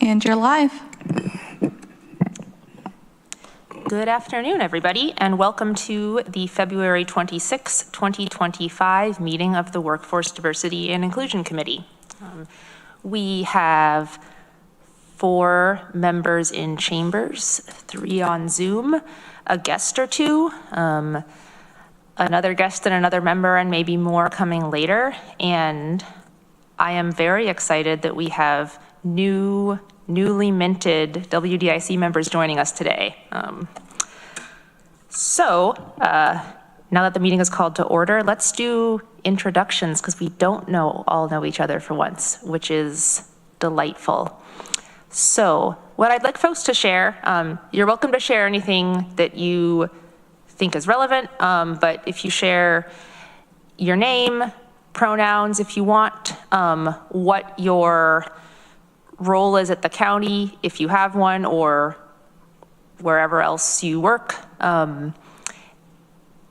And you're live. Good afternoon, everybody, and welcome to the February 26, 2025 meeting of the Workforce Diversity and Inclusion Committee. We have 4 members in chambers, 3 on Zoom, a guest or 2, another guest and another member, and maybe more coming later. And I am very excited that we have newly minted WDIC members joining us today. Now that the meeting is called to order, let's do introductions because we don't all know each other for once, which is delightful. So what I'd like folks to share, you're welcome to share anything that you think is relevant, but if you share your name, pronouns if you want, what your role is at the county, if you have one, or wherever else you work, and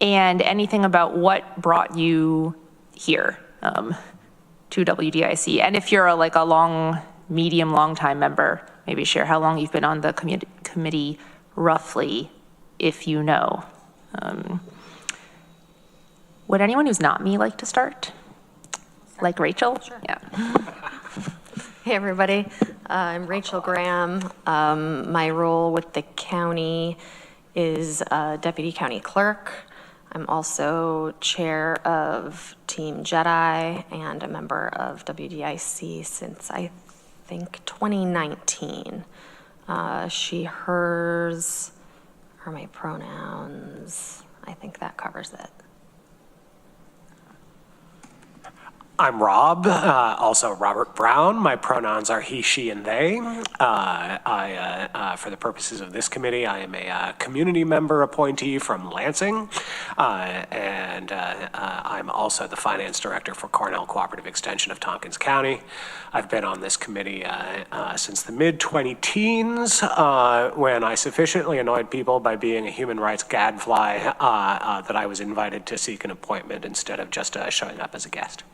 anything about what brought you here to WDIC. And if you're a medium time member, maybe share how long you've been on the committee roughly, if you know. Would anyone who's not me like to start? Like Rachel? Sure. Yeah. Hey everybody, I'm Rachel Graham. My role with the county is Deputy County Clerk. I'm also chair of Team Jedi and a member of WDIC since I think 2019. She, hers are my pronouns. I think that covers it. I'm Rob, also Robert Brown. My pronouns are he, she, and they. For the purposes of this committee, I am a community member appointee from Lansing, and I'm also the finance director for Cornell Cooperative Extension of Tompkins County. I've been on this committee since the mid-20-teens when I sufficiently annoyed people by being a human rights gadfly that I was invited to seek an appointment instead of just showing up as a guest.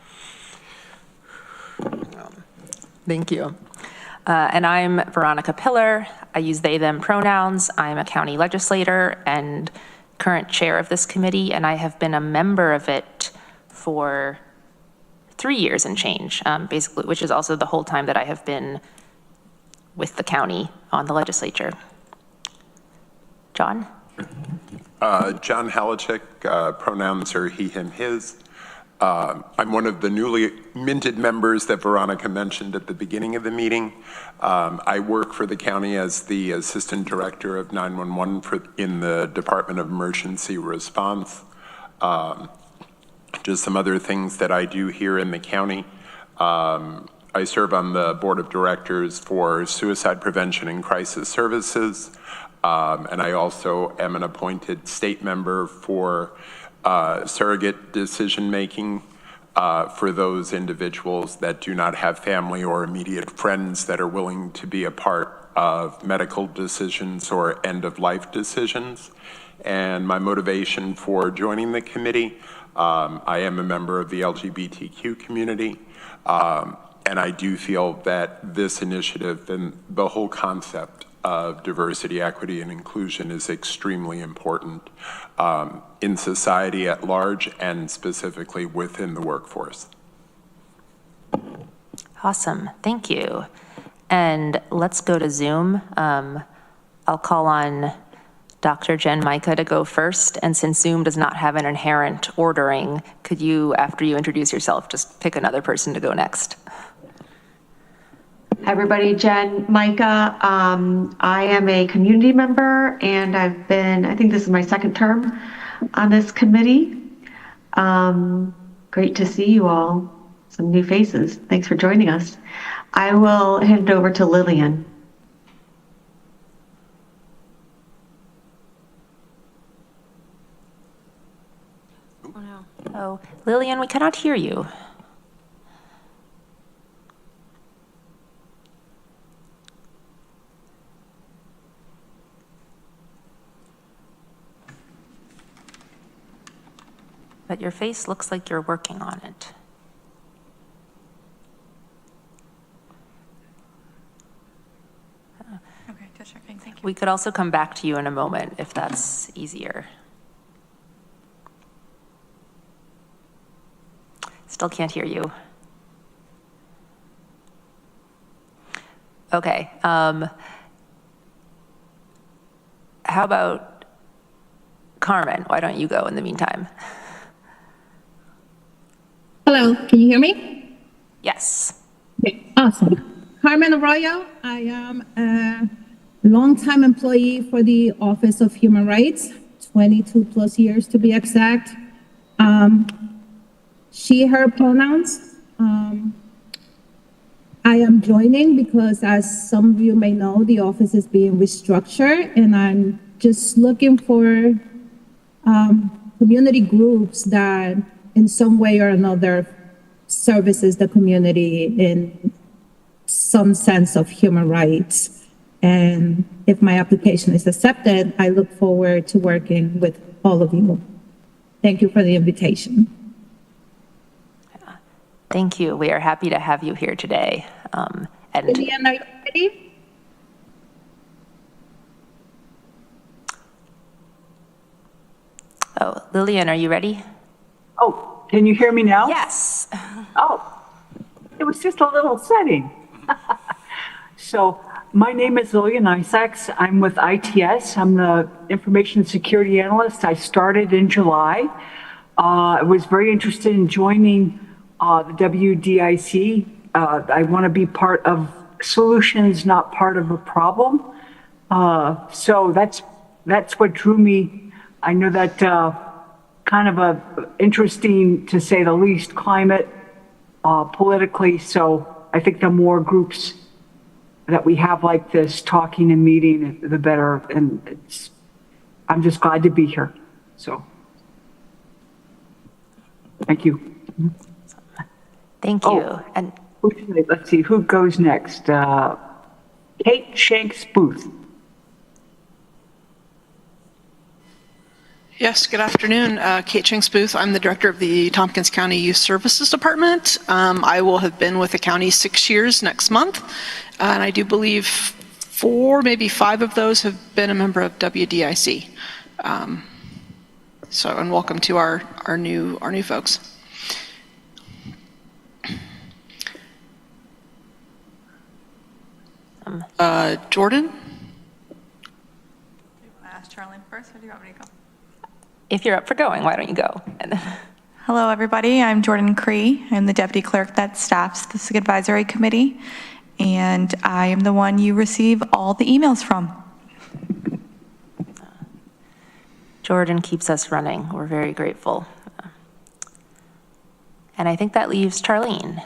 Thank you. And I'm Veronica Pillar. I use they, them pronouns. I'm a county legislator and current chair of this committee, and I have been a member of it for 3 years and change, basically, which is also the whole time that I have been with the county on the legislature. John? John Halachik, pronouns are he, him, his. I'm one of the newly minted members that Veronica mentioned at the beginning of the meeting. I work for the county as the Assistant Director of 911 in the Department of Emergency Response. Just some other things that I do here in the county. I serve on the Board of Directors for Suicide Prevention and Crisis Services. And I also am an appointed state member for surrogate decision-making for those individuals that do not have family or immediate friends that are willing to be a part of medical decisions or end-of-life decisions. And my motivation for joining the committee, I am a member of the LGBTQ community, and I do feel that this initiative and the whole concept of diversity, equity, and inclusion is extremely important in society at large and specifically within the workforce. Awesome, thank you. And let's go to Zoom. I'll call on Dr. Jen Micah to go first. And since Zoom does not have an inherent ordering, could you, after you introduce yourself, just pick another person to go next? Hi everybody, Jen Micah. I am a community member and I've been, I think this is my second term on this committee. Great to see you all, some new faces. Thanks for joining us. I will hand it over to Lillian. Oh no. Oh, Lillian, we cannot hear you. But your face looks like you're working on it. Okay, just checking. Thank you. We could also come back to you in a moment if that's easier. Still can't hear you. Okay. How about Carmen? Why don't you go in the meantime? Hello, can you hear me? Yes. Okay, awesome. Carmen Arroyo, I am a longtime employee for the Office of Human Rights, 22 plus years to be exact. She, her pronouns. I am joining because, as some of you may know, the office is being restructured, and I'm just looking for community groups that in some way or another services the community in some sense of human rights. And if my application is accepted, I look forward to working with all of you. Thank you for the invitation. Thank you. We are happy to have you here today. And Lillian, are you ready? oh, Lillian, are you ready? Oh, can you hear me now? Yes. Oh, it was just a little setting. So my name is Lillian Isaacs. I'm with ITS. I'm the Information Security Analyst. I started in July. I was very interested in joining the WDIC. I want to be part of solutions, not part of a problem. So that's what drew me. I know that kind of a interesting, to say the least, climate politically. So I think the more groups that we have like this talking and meeting, the better. And I'm just glad to be here. So thank you. Thank you. Oh. And Let's see, who goes next? Kate Shanks Booth. Yes, good afternoon. Kate Shanks Booth. I'm the director of the Tompkins County Youth Services Department. I will have been with the county 6 years next month, and I do believe 4, maybe 5 of those have been a member of WDIC. And welcome to our new folks. Jordan? Do you want to ask Charlene first, or do you want me to go? if you're up for going, why don't you go? And then Hello, everybody. I'm Jordan Cree. I'm the deputy clerk that staffs the SIG Advisory Committee, and I am the one you receive all the emails from. Jordan keeps us running. We're very grateful. And I think that leaves Charlene.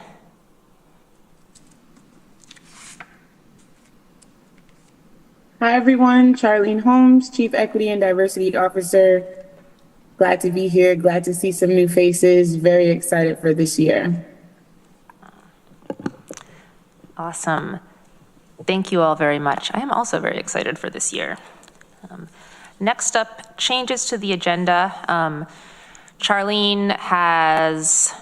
Hi, everyone. Charlene Holmes, Chief Equity and Diversity Officer. Glad to be here. Glad to see some new faces. Very excited for this year. Awesome. Thank you all very much. I am also very excited for this year. Next up, changes to the agenda. Charlene has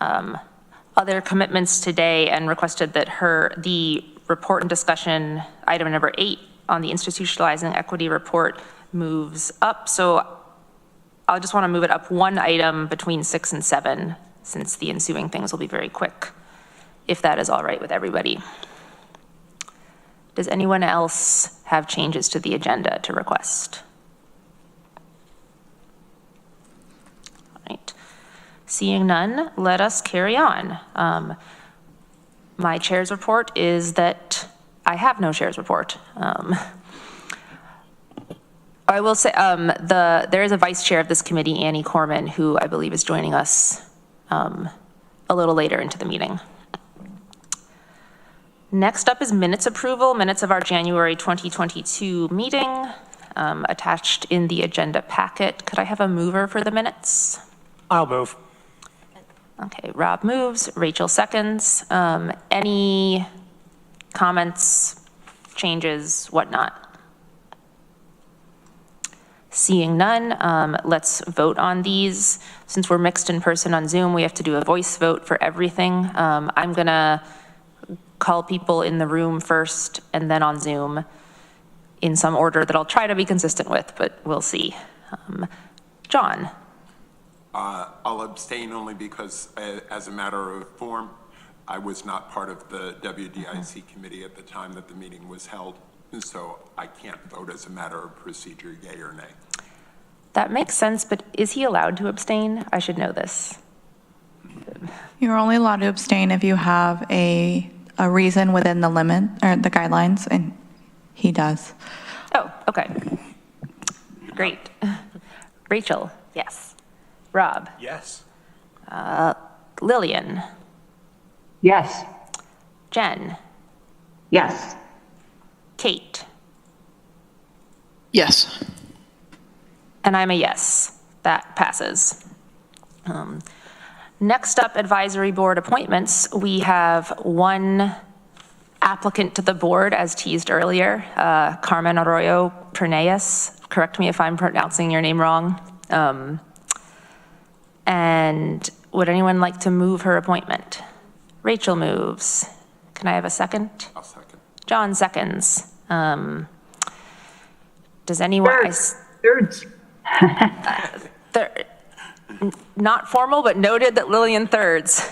other commitments today and requested that the report and discussion item number 8 on the institutionalizing equity report moves up. So I'll just want to move it up one item between 6 and 7, since the ensuing things will be very quick, if that is all right with everybody. Does anyone else have changes to the agenda to request? All right. Seeing none, let us carry on. My chair's report is that I have no chair's report. I will say there is a vice chair of this committee, Annie Corman, who I believe is joining us a little later into the meeting. Next up is minutes approval, minutes of our January 2022 meeting, attached in the agenda packet. Could I have a mover for the minutes? I'll move. Okay, Rob moves, Rachel seconds. Any comments, changes, whatnot? Seeing none, let's vote on these. Since we're mixed in person on Zoom, we have to do a voice vote for everything. I'm gonna call people in the room first and then on Zoom in some order that I'll try to be consistent with, but we'll see. John? I'll abstain only because, as a matter of form, I was not part of the WDIC committee at the time that the meeting was held, and so I can't vote as a matter of procedure, yay or nay. That makes sense, but is he allowed to abstain? I should know this. You're only allowed to abstain if you have a reason within the limit or the guidelines, and he does. Oh, okay. Great. Rachel? Yes. Rob? Yes. Lillian? Yes. Jen? Yes. Kate? Yes. And I'm a yes. That passes. Next up, advisory board appointments. We have one applicant to the board, as teased earlier, Carmen Arroyo Perneas. Correct me if I'm pronouncing your name wrong. And would anyone like to move her appointment? Rachel moves. Can I have a second? I'll second. John seconds. Does anyone? Thirds. Not formal, but noted that Lillian thirds.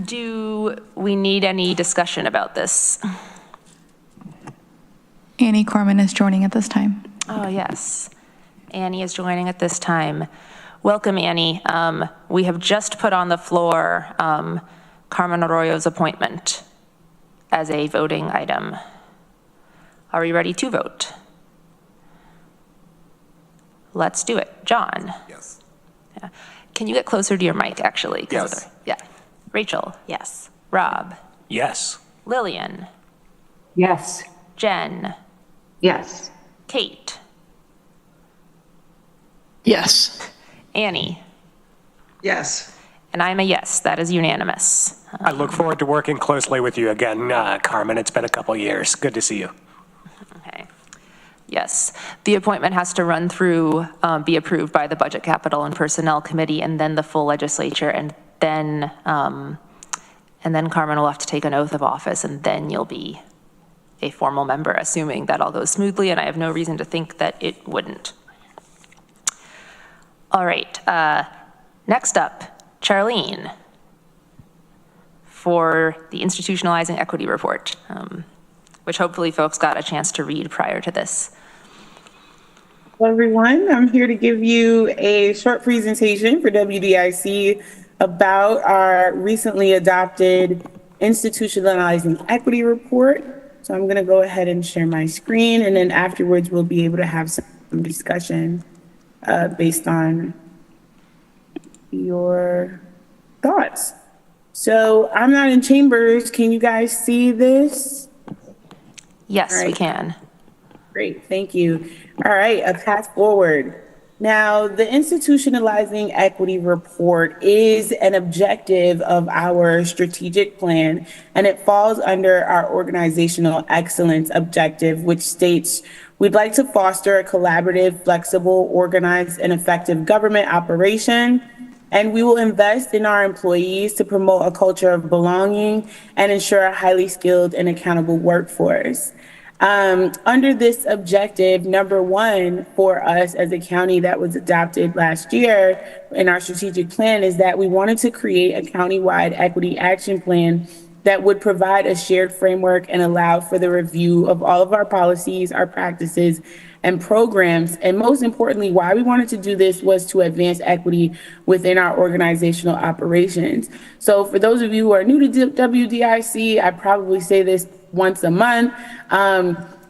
Do we need any discussion about this? Annie Corman is joining at this time. Oh, yes. Annie is joining at this time. Welcome, Annie. We have just put on the floor Carmen Arroyo's appointment as a voting item. Are we ready to vote? Let's do it. John? Yes. Yeah. Can you get closer to your mic, actually? Yes. Yeah. Rachel? Yes. Rob? Yes. Lillian? Yes. Jen? Yes. Kate? Yes. Annie? Yes. And I'm a yes. That is unanimous. I look forward to working closely with you again, Carmen. It's been a couple years. Good to see you. Okay. Yes. The appointment has to run through, be approved by the Budget, Capital, and Personnel Committee, and then the full legislature, and then Carmen will have to take an oath of office, and then you'll be a formal member, assuming that all goes smoothly, and I have no reason to think that it wouldn't. All right. Next up, Charlene, for the Institutionalizing Equity Report, which hopefully folks got a chance to read prior to this. Hello, everyone. I'm here to give you a short presentation for WDIC about our recently adopted Institutionalizing Equity Report. So I'm going to go ahead and share my screen, and then afterwards we'll be able to have some discussion based on your thoughts. So I'm not in chambers. Can you guys see this? Yes, All right. we can. Great, thank you. All right, a path forward. Now, the Institutionalizing Equity Report is an objective of our strategic plan, and it falls under our organizational excellence objective, which states we'd like to foster a collaborative, flexible, organized, and effective government operation. And we will invest in our employees to promote a culture of belonging and ensure a highly skilled and accountable workforce. Under this objective, number one for us as a county that was adopted last year in our strategic plan is that we wanted to create a countywide equity action plan that would provide a shared framework and allow for the review of all of our policies, our practices, and programs. And most importantly, why we wanted to do this was to advance equity within our organizational operations. So for those of you who are new to WDIC, I probably say this once a month.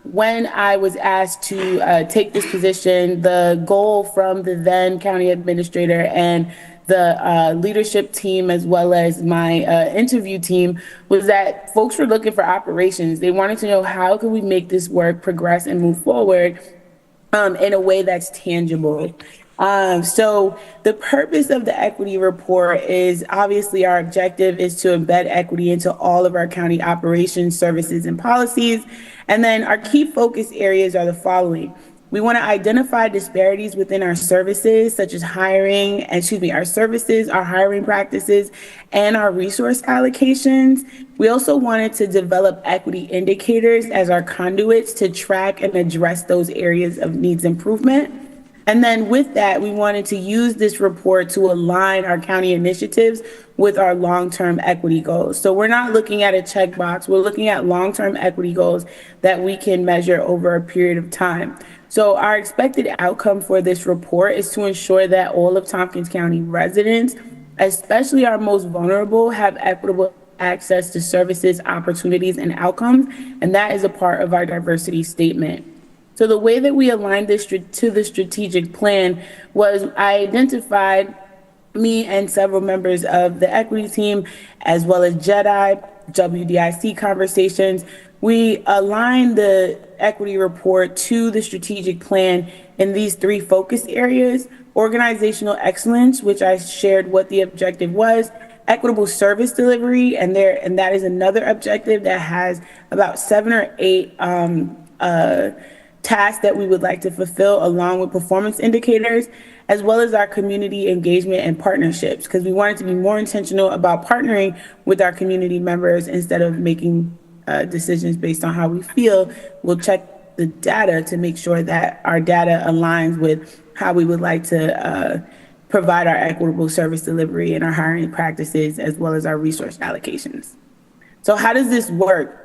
When I was asked to take this position, the goal from the then county administrator and the leadership team, as well as my interview team, was that folks were looking for operations. They wanted to know, how can we make this work progress and move forward in a way that's tangible. So the purpose of the equity report is, obviously our objective is to embed equity into all of our county operations, services, and policies. And then our key focus areas are the following. We want to identify disparities within our services, such as our services, our hiring practices, and our resource allocations. We also wanted to develop equity indicators as our conduits to track and address those areas of needs improvement. And then with that, we wanted to use this report to align our county initiatives with our long-term equity goals. So we're not looking at a checkbox, we're looking at long-term equity goals that we can measure over a period of time. So our expected outcome for this report is to ensure that all of Tompkins County residents, especially our most vulnerable, have equitable access to services, opportunities, and outcomes. And that is a part of our diversity statement. So the way that we aligned this to the strategic plan was I identified me and several members of the equity team, as well as JEDI, WDIC conversations. We aligned the equity report to the strategic plan in these three focus areas: organizational excellence, which I shared what the objective was; equitable service delivery, and that is another objective that has about 7 or 8 tasks that we would like to fulfill, along with performance indicators, as well as our community engagement and partnerships, because we wanted to be more intentional about partnering with our community members instead of making decisions based on how we feel. We'll check the data to make sure that our data aligns with how we would like to provide our equitable service delivery and our hiring practices, as well as our resource allocations. So how does this work?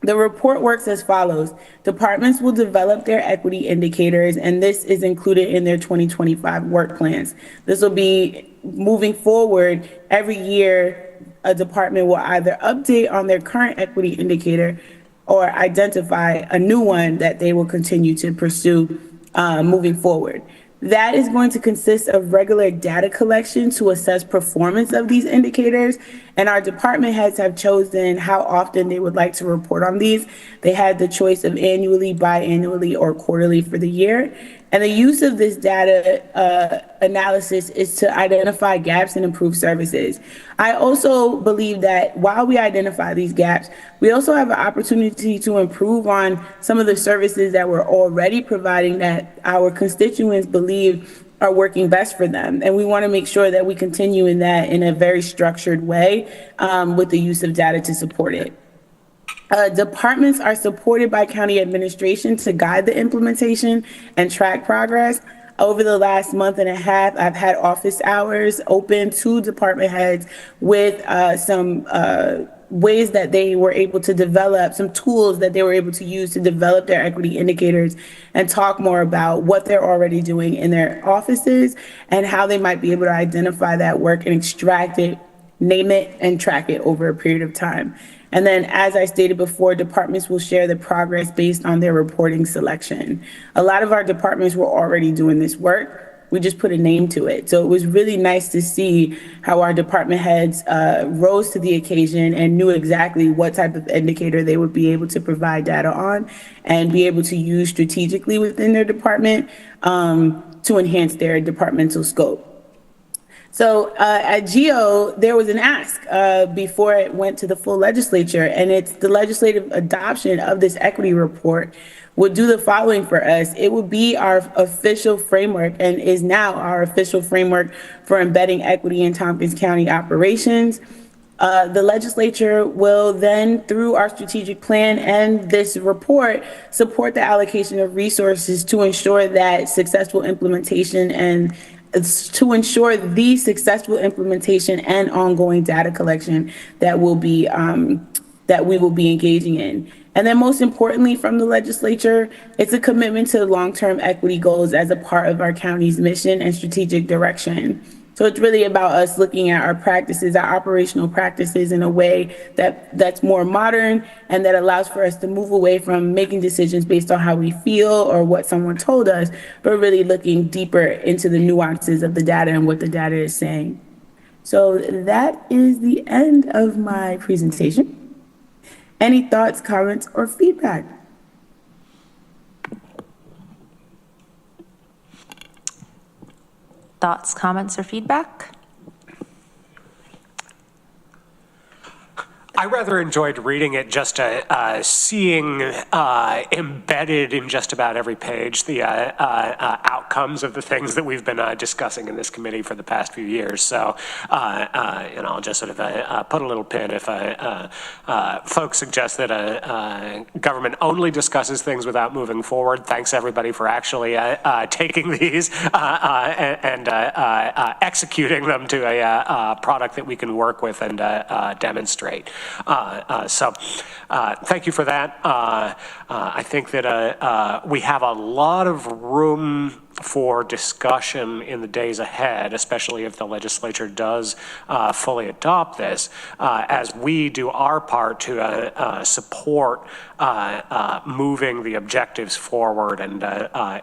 The report works as follows. Departments will develop their equity indicators, and this is included in their 2025 work plans. This will be moving forward every year. A department will either update on their current equity indicator or identify a new one that they will continue to pursue moving forward. That is going to consist of regular data collection to assess performance of these indicators, and our department heads have chosen how often they would like to report on these. They had the choice of annually, biannually, or quarterly for the year. And the use of this data analysis is to identify gaps and improve services. I also believe that while we identify these gaps, we also have an opportunity to improve on some of the services that we're already providing that our constituents believe are working best for them. And we want to make sure that we continue in that in a very structured way with the use of data to support it. Departments are supported by county administration to guide the implementation and track progress. Over the last month and a half, I've had office hours open to department heads with some ways that they were able to develop, some tools that they were able to use to develop their equity indicators and talk more about what they're already doing in their offices and how they might be able to identify that work and extract it, name it, and track it over a period of time. And then, as I stated before, departments will share the progress based on their reporting selection. A lot of our departments were already doing this work. We just put a name to it. So it was really nice to see how our department heads rose to the occasion and knew exactly what type of indicator they would be able to provide data on and be able to use strategically within their department to enhance their departmental scope. So at GEO, there was an ask before it went to the full legislature, and it's the legislative adoption of this equity report would do the following for us. It would be our official framework and is now our official framework for embedding equity in Tompkins County operations. The legislature will then, through our strategic plan and this report, support the allocation of resources to ensure that successful implementation and the successful implementation and ongoing data collection that we will be engaging in. And then most importantly from the legislature, it's a commitment to long-term equity goals as a part of our county's mission and strategic direction. So it's really about us looking at our practices, our operational practices in a way that's more modern and that allows for us to move away from making decisions based on how we feel or what someone told us, but really looking deeper into the nuances of the data and what the data is saying. So that is the end of my presentation. Any thoughts, comments, or feedback? Thoughts, comments, or feedback? I rather enjoyed reading it, just seeing embedded in just about every page the outcomes of the things that we've been discussing in this committee for the past few years. So, I'll just sort of put a little pin if folks suggest that government only discusses things without moving forward. Thanks everybody for actually taking these and executing them to a product that we can work with and demonstrate. So thank you for that. I think that we have a lot of room for discussion in the days ahead, especially if the legislature does fully adopt this, as we do our part to support moving the objectives forward and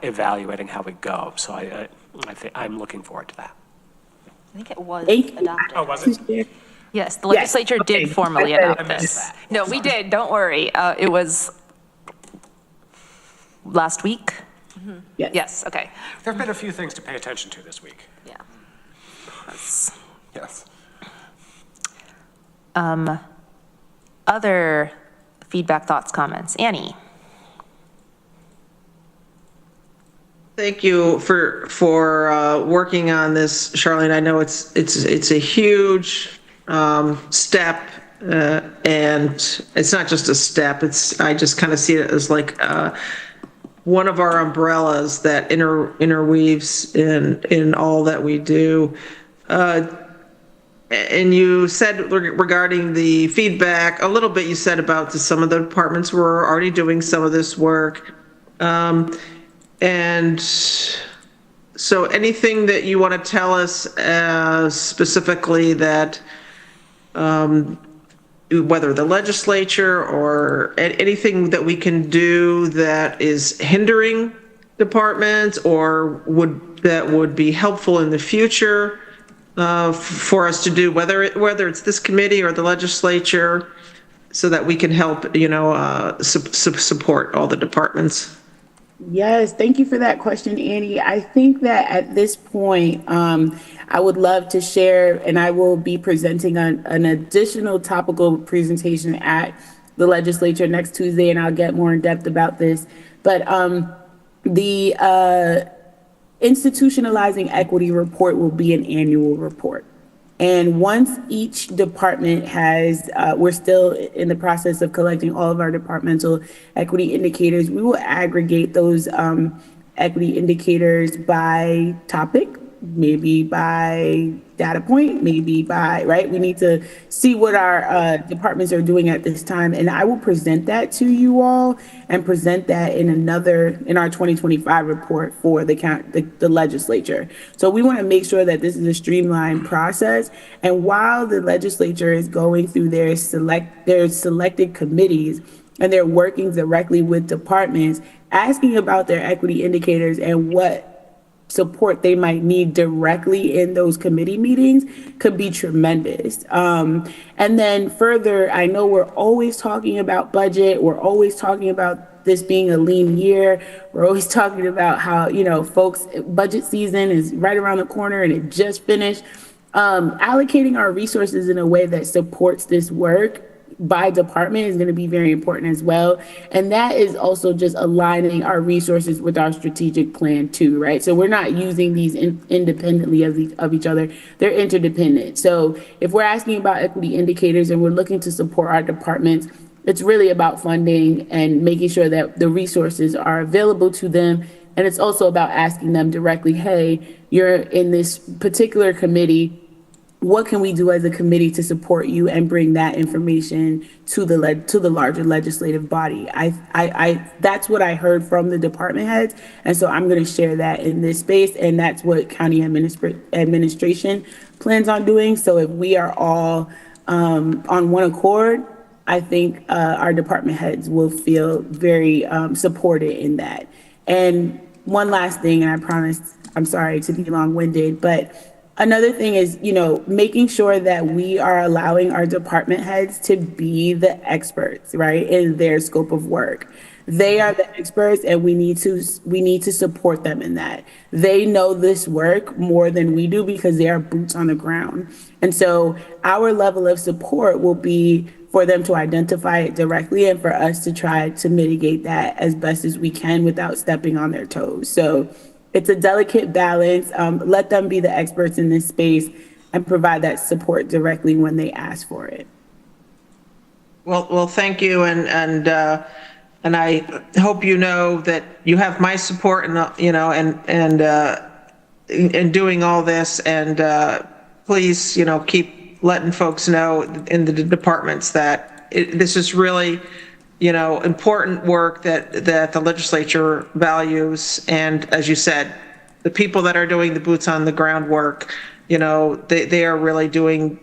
evaluating how we go. So I'm looking forward to that. I think it was adopted. Oh, was it? Yes, the legislature did formally adopt this. No, we did, don't worry. It was last week? Yes. Yes, okay. There have been a few things to pay attention to this week. Yeah. Yes. Other feedback, thoughts, comments? Annie? Thank you for working on this, Charlene. I know it's a huge step, and it's not just a step. I just kind of see it as like one of our umbrellas that interweaves in all that we do. And you said regarding the feedback, a little bit you said about some of the departments were already doing some of this work. And so anything that you want to tell us specifically that whether the legislature or anything that we can do that is hindering departments or that would be helpful in the future for us to do, whether it's this committee or the legislature, so that we can help, support all the departments. Yes, thank you for that question, Annie. I think that at this point, I would love to share, and I will be presenting an additional topical presentation at the legislature next Tuesday, and I'll get more in depth about this. But the institutionalizing equity report will be an annual report. And once each department has, we're still in the process of collecting all of our departmental equity indicators. We will aggregate those equity indicators by topic, maybe by data point, maybe by, right? We need to see what our departments are doing at this time. And I will present that to you all and present that in our 2025 report for the legislature. So we want to make sure that this is a streamlined process. And while the legislature is going through their selected committees and they're working directly with departments, asking about their equity indicators and what support they might need directly in those committee meetings could be tremendous. And then further, I know we're always talking about budget. We're always talking about this being a lean year. We're always talking about how, folks, budget season is right around the corner and it just finished. Allocating our resources in a way that supports this work by department is going to be very important as well. And that is also just aligning our resources with our strategic plan too, right? So we're not using these independently of each other. They're interdependent. So if we're asking about equity indicators and we're looking to support our departments, it's really about funding and making sure that the resources are available to them. And it's also about asking them directly, hey, you're in this particular committee. What can we do as a committee to support you and bring that information to the larger legislative body? That's what I heard from the department heads, and so I'm going to share that in this space, and that's what county administration plans on doing. So if we are all on one accord, I think our department heads will feel very supported in that. And one last thing, and I promise, I'm sorry to be long-winded, but another thing is, making sure that we are allowing our department heads to be the experts, right, in their scope of work. They are the experts, and we need to support them in that. They know this work more than we do because they are boots on the ground. And so our level of support will be for them to identify it directly and for us to try to mitigate that as best as we can without stepping on their toes. So it's a delicate balance. Let them be the experts in this space and provide that support directly when they ask for it. Well, thank you, and I hope you know that you have my support, and in doing all this, and please, keep letting folks know in the departments that this is really, important work that the legislature values, and as you said, the people that are doing the boots on the ground work, they are really doing,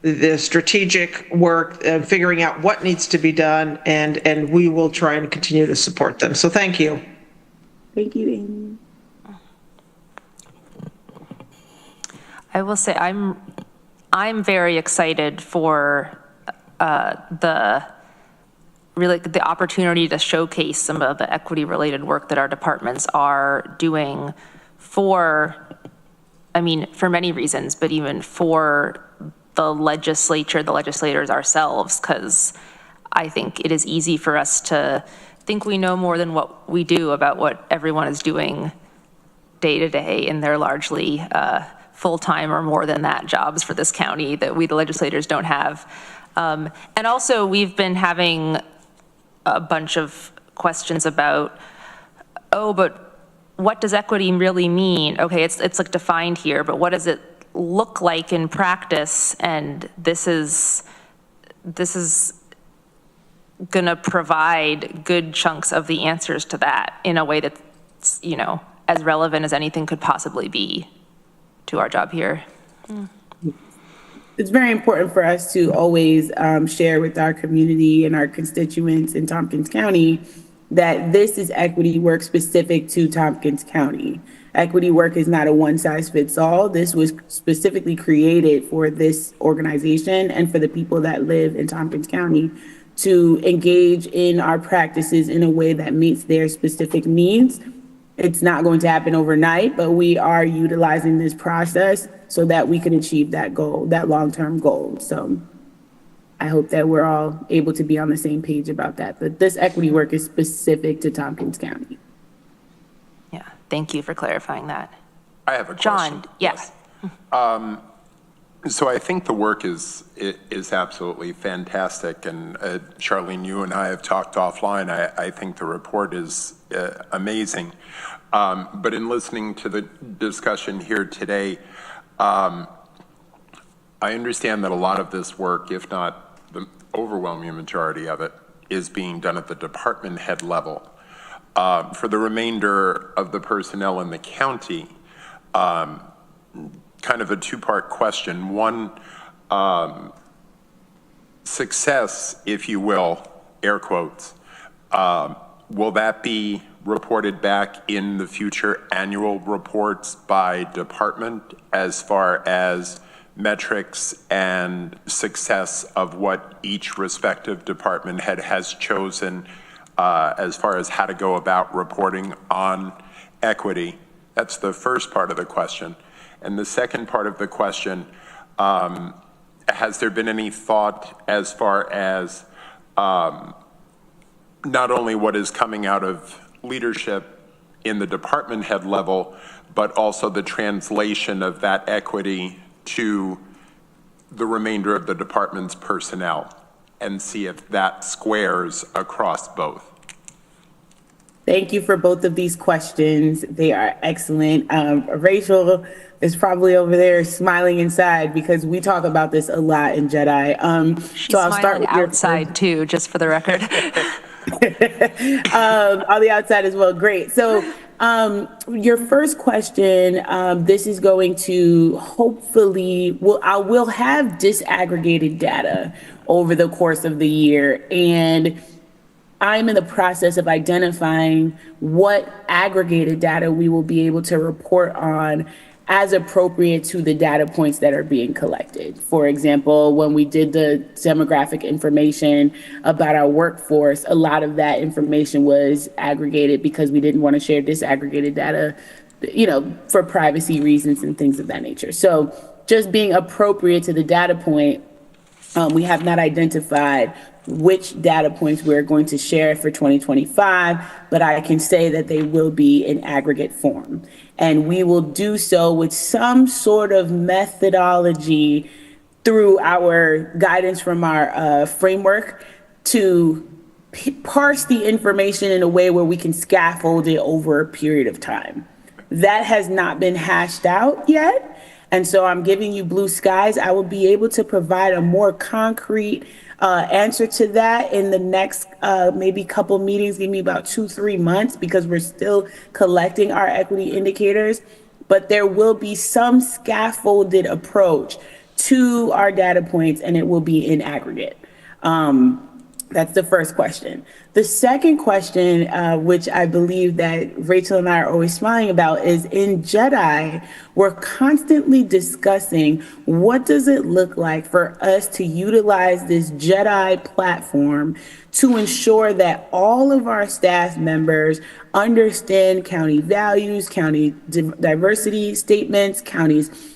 the strategic work, figuring out what needs to be done, and we will try and continue to support them. So thank you. Thank you, Amy. I will say I'm very excited for the opportunity to showcase some of the equity related work that our departments are doing for many reasons, but even for the legislature, the legislators ourselves, because I think it is easy for us to think we know more than what we do about what everyone is doing day to day in their largely full-time or more than that jobs for this county that we, the legislators, don't have. And also we've been having a bunch of questions about, but what does equity really mean? Okay, it's like defined here, but what does it look like in practice? And this is gonna provide good chunks of the answers to that in a way that's, as relevant as anything could possibly be to our job here. It's very important for us to always share with our community and our constituents in Tompkins County that this is equity work specific to Tompkins County. Equity work is not a one-size-fits-all. This was specifically created for this organization and for the people that live in Tompkins County to engage in our practices in a way that meets their specific needs. It's not going to happen overnight, but we are utilizing this process so that we can achieve that goal, that long-term goal. So I hope that we're all able to be on the same page about that. But this equity work is specific to Tompkins County. Yeah, thank you for clarifying that. I have a question. John, yes. So I think the work is absolutely fantastic, and Charlene, you and I have talked offline. I think the report is amazing. But in listening to the discussion here today, I understand that a lot of this work, if not the overwhelming majority of it, is being done at the department head level. For the remainder of the personnel in the county, kind of a two-part question. One, success, if you will, air quotes, will that be reported back in the future annual reports by department as far as metrics and success of what each respective department head has chosen as far as how to go about reporting on equity? That's the first part of the question. And the second part of the question, has there been any thought as far as not only what is coming out of leadership in the department head level, but also the translation of that equity to the remainder of the department's personnel, and see if that squares across both? Thank you for both of these questions. They are excellent. Rachel is probably over there smiling inside because we talk about this a lot in Jedi. She's so I'll start with outside too, just for the record. On the outside as well. Great. So your first question, this is going to hopefully, I will have disaggregated data over the course of the year, and I'm in the process of identifying what aggregated data we will be able to report on as appropriate to the data points that are being collected. For example, when we did the demographic information about our workforce, a lot of that information was aggregated because we didn't want to share disaggregated data, for privacy reasons and things of that nature. So just being appropriate to the data point We have not identified which data points we're going to share for 2025, but I can say that they will be in aggregate form. And we will do so with some sort of methodology through our guidance from our framework to parse the information in a way where we can scaffold it over a period of time. That has not been hashed out yet. And so I'm giving you blue skies. I will be able to provide a more concrete answer to that in the next maybe couple meetings. Give me about 2-3 months because we're still collecting our equity indicators. But there will be some scaffolded approach to our data points, and it will be in aggregate. That's the first question. The second question, which I believe that Rachel and I are always smiling about, is in JEDI, we're constantly discussing what does it look like for us to utilize this JEDI platform to ensure that all of our staff members understand county values, county diversity statements, counties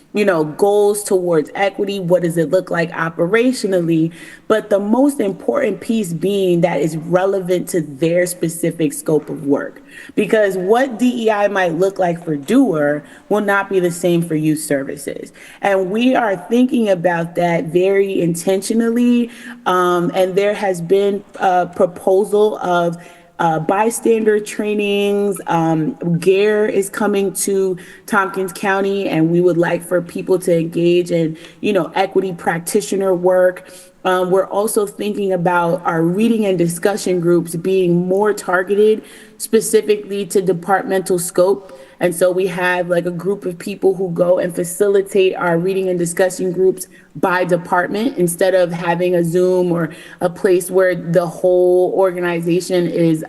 goals towards equity. What does it look like operationally? But the most important piece being that is relevant to their specific scope of work. Because what DEI might look like for doer will not be the same for youth services. And we are thinking about that very intentionally. And there has been a proposal of bystander trainings. GARE is coming to Tompkins County, and we would like for people to engage in, equity practitioner work. We're also thinking about our reading and discussion groups being more targeted specifically to departmental scope. And so we have like a group of people who go and facilitate our reading and discussion groups by department instead of having a Zoom or a place where the whole organization is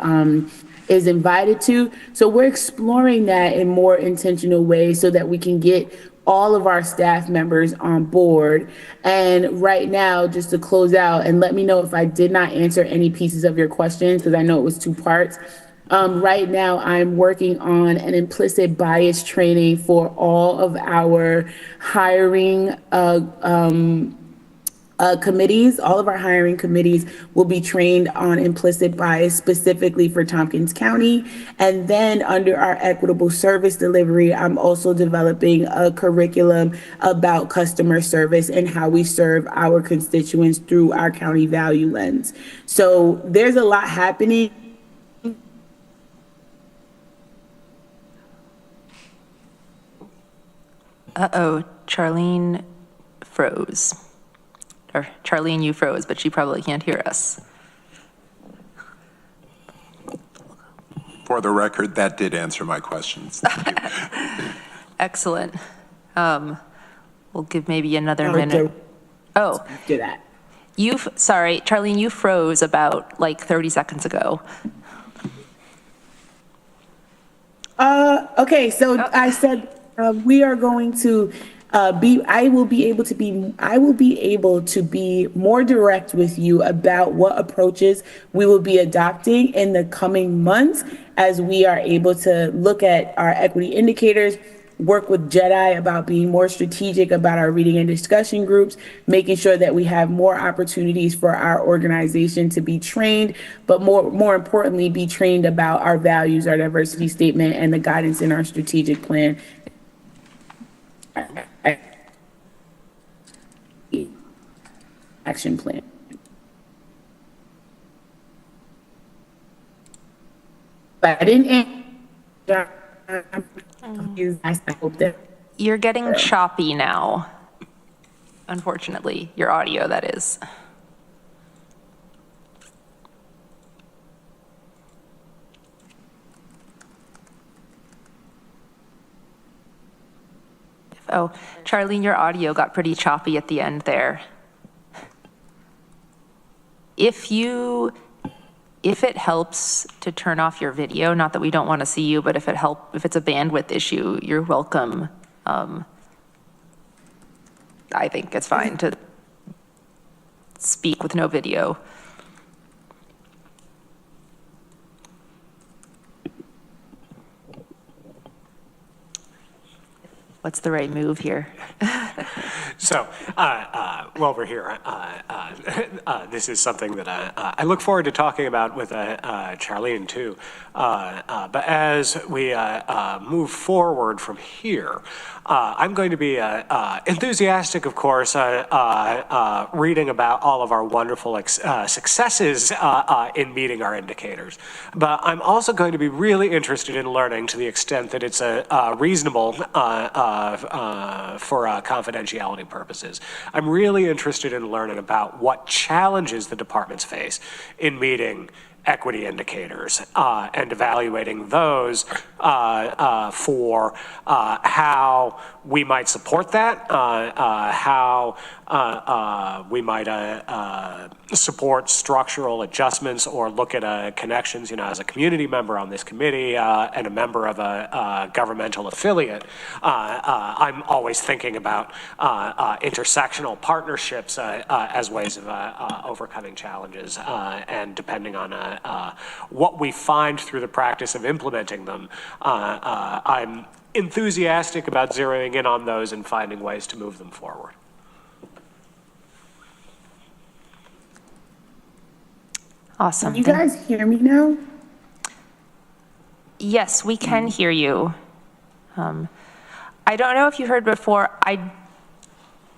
invited to. So we're exploring that in more intentional ways so that we can get all of our staff members on board. And right now, just to close out, and let me know if I did not answer any pieces of your questions, because I know it was 2 parts. Right now, I'm working on an implicit bias training for all of our hiring committees. All of our hiring committees will be trained on implicit bias specifically for Tompkins County. And then under our equitable service delivery, I'm also developing a curriculum about customer service and how we serve our constituents through our county value lens. So there's a lot happening. Uh-oh, Charlene froze. Or Charlene, you froze, but she probably can't hear us. For the record, that did answer my questions. Thank you. Excellent. We'll give maybe another minute. Oh, After that. sorry, Charlene, you froze about like 30 seconds ago. Okay, so I said we are going to I will be able to be more direct with you about what approaches we will be adopting in the coming months as we are able to look at our equity indicators, work with JEDI about being more strategic about our reading and discussion groups, making sure that we have more opportunities for our organization to be trained, but more importantly, be trained about our values, our diversity statement, and the guidance in our strategic plan. Action plan. But I didn't I hope that You're getting choppy now. Unfortunately, your audio, that is. Oh, Charlene, your audio got pretty choppy at the end there. If it helps to turn off your video, not that we don't want to see you, but if it's a bandwidth issue, you're welcome. I think it's fine to speak with no video. What's the right move here? So while we're here, this is something that I look forward to talking about with Charlene too. But as we move forward from here, I'm going to be enthusiastic, of course, reading about all of our wonderful successes in meeting our indicators. But I'm also going to be really interested in learning, to the extent that it's reasonable for confidentiality purposes. I'm really interested in learning about what challenges the departments face in meeting equity indicators and evaluating those for how we might support that, how we might support structural adjustments or look at connections. You know, as a community member on this committee and a member of a governmental affiliate, I'm always thinking about intersectional partnerships as ways of overcoming challenges, and depending on what we find through the practice of implementing them, I'm enthusiastic about zeroing in on those and finding ways to move them forward. Awesome. Can you guys hear me now? Yes, we can hear you. I don't know if you heard before,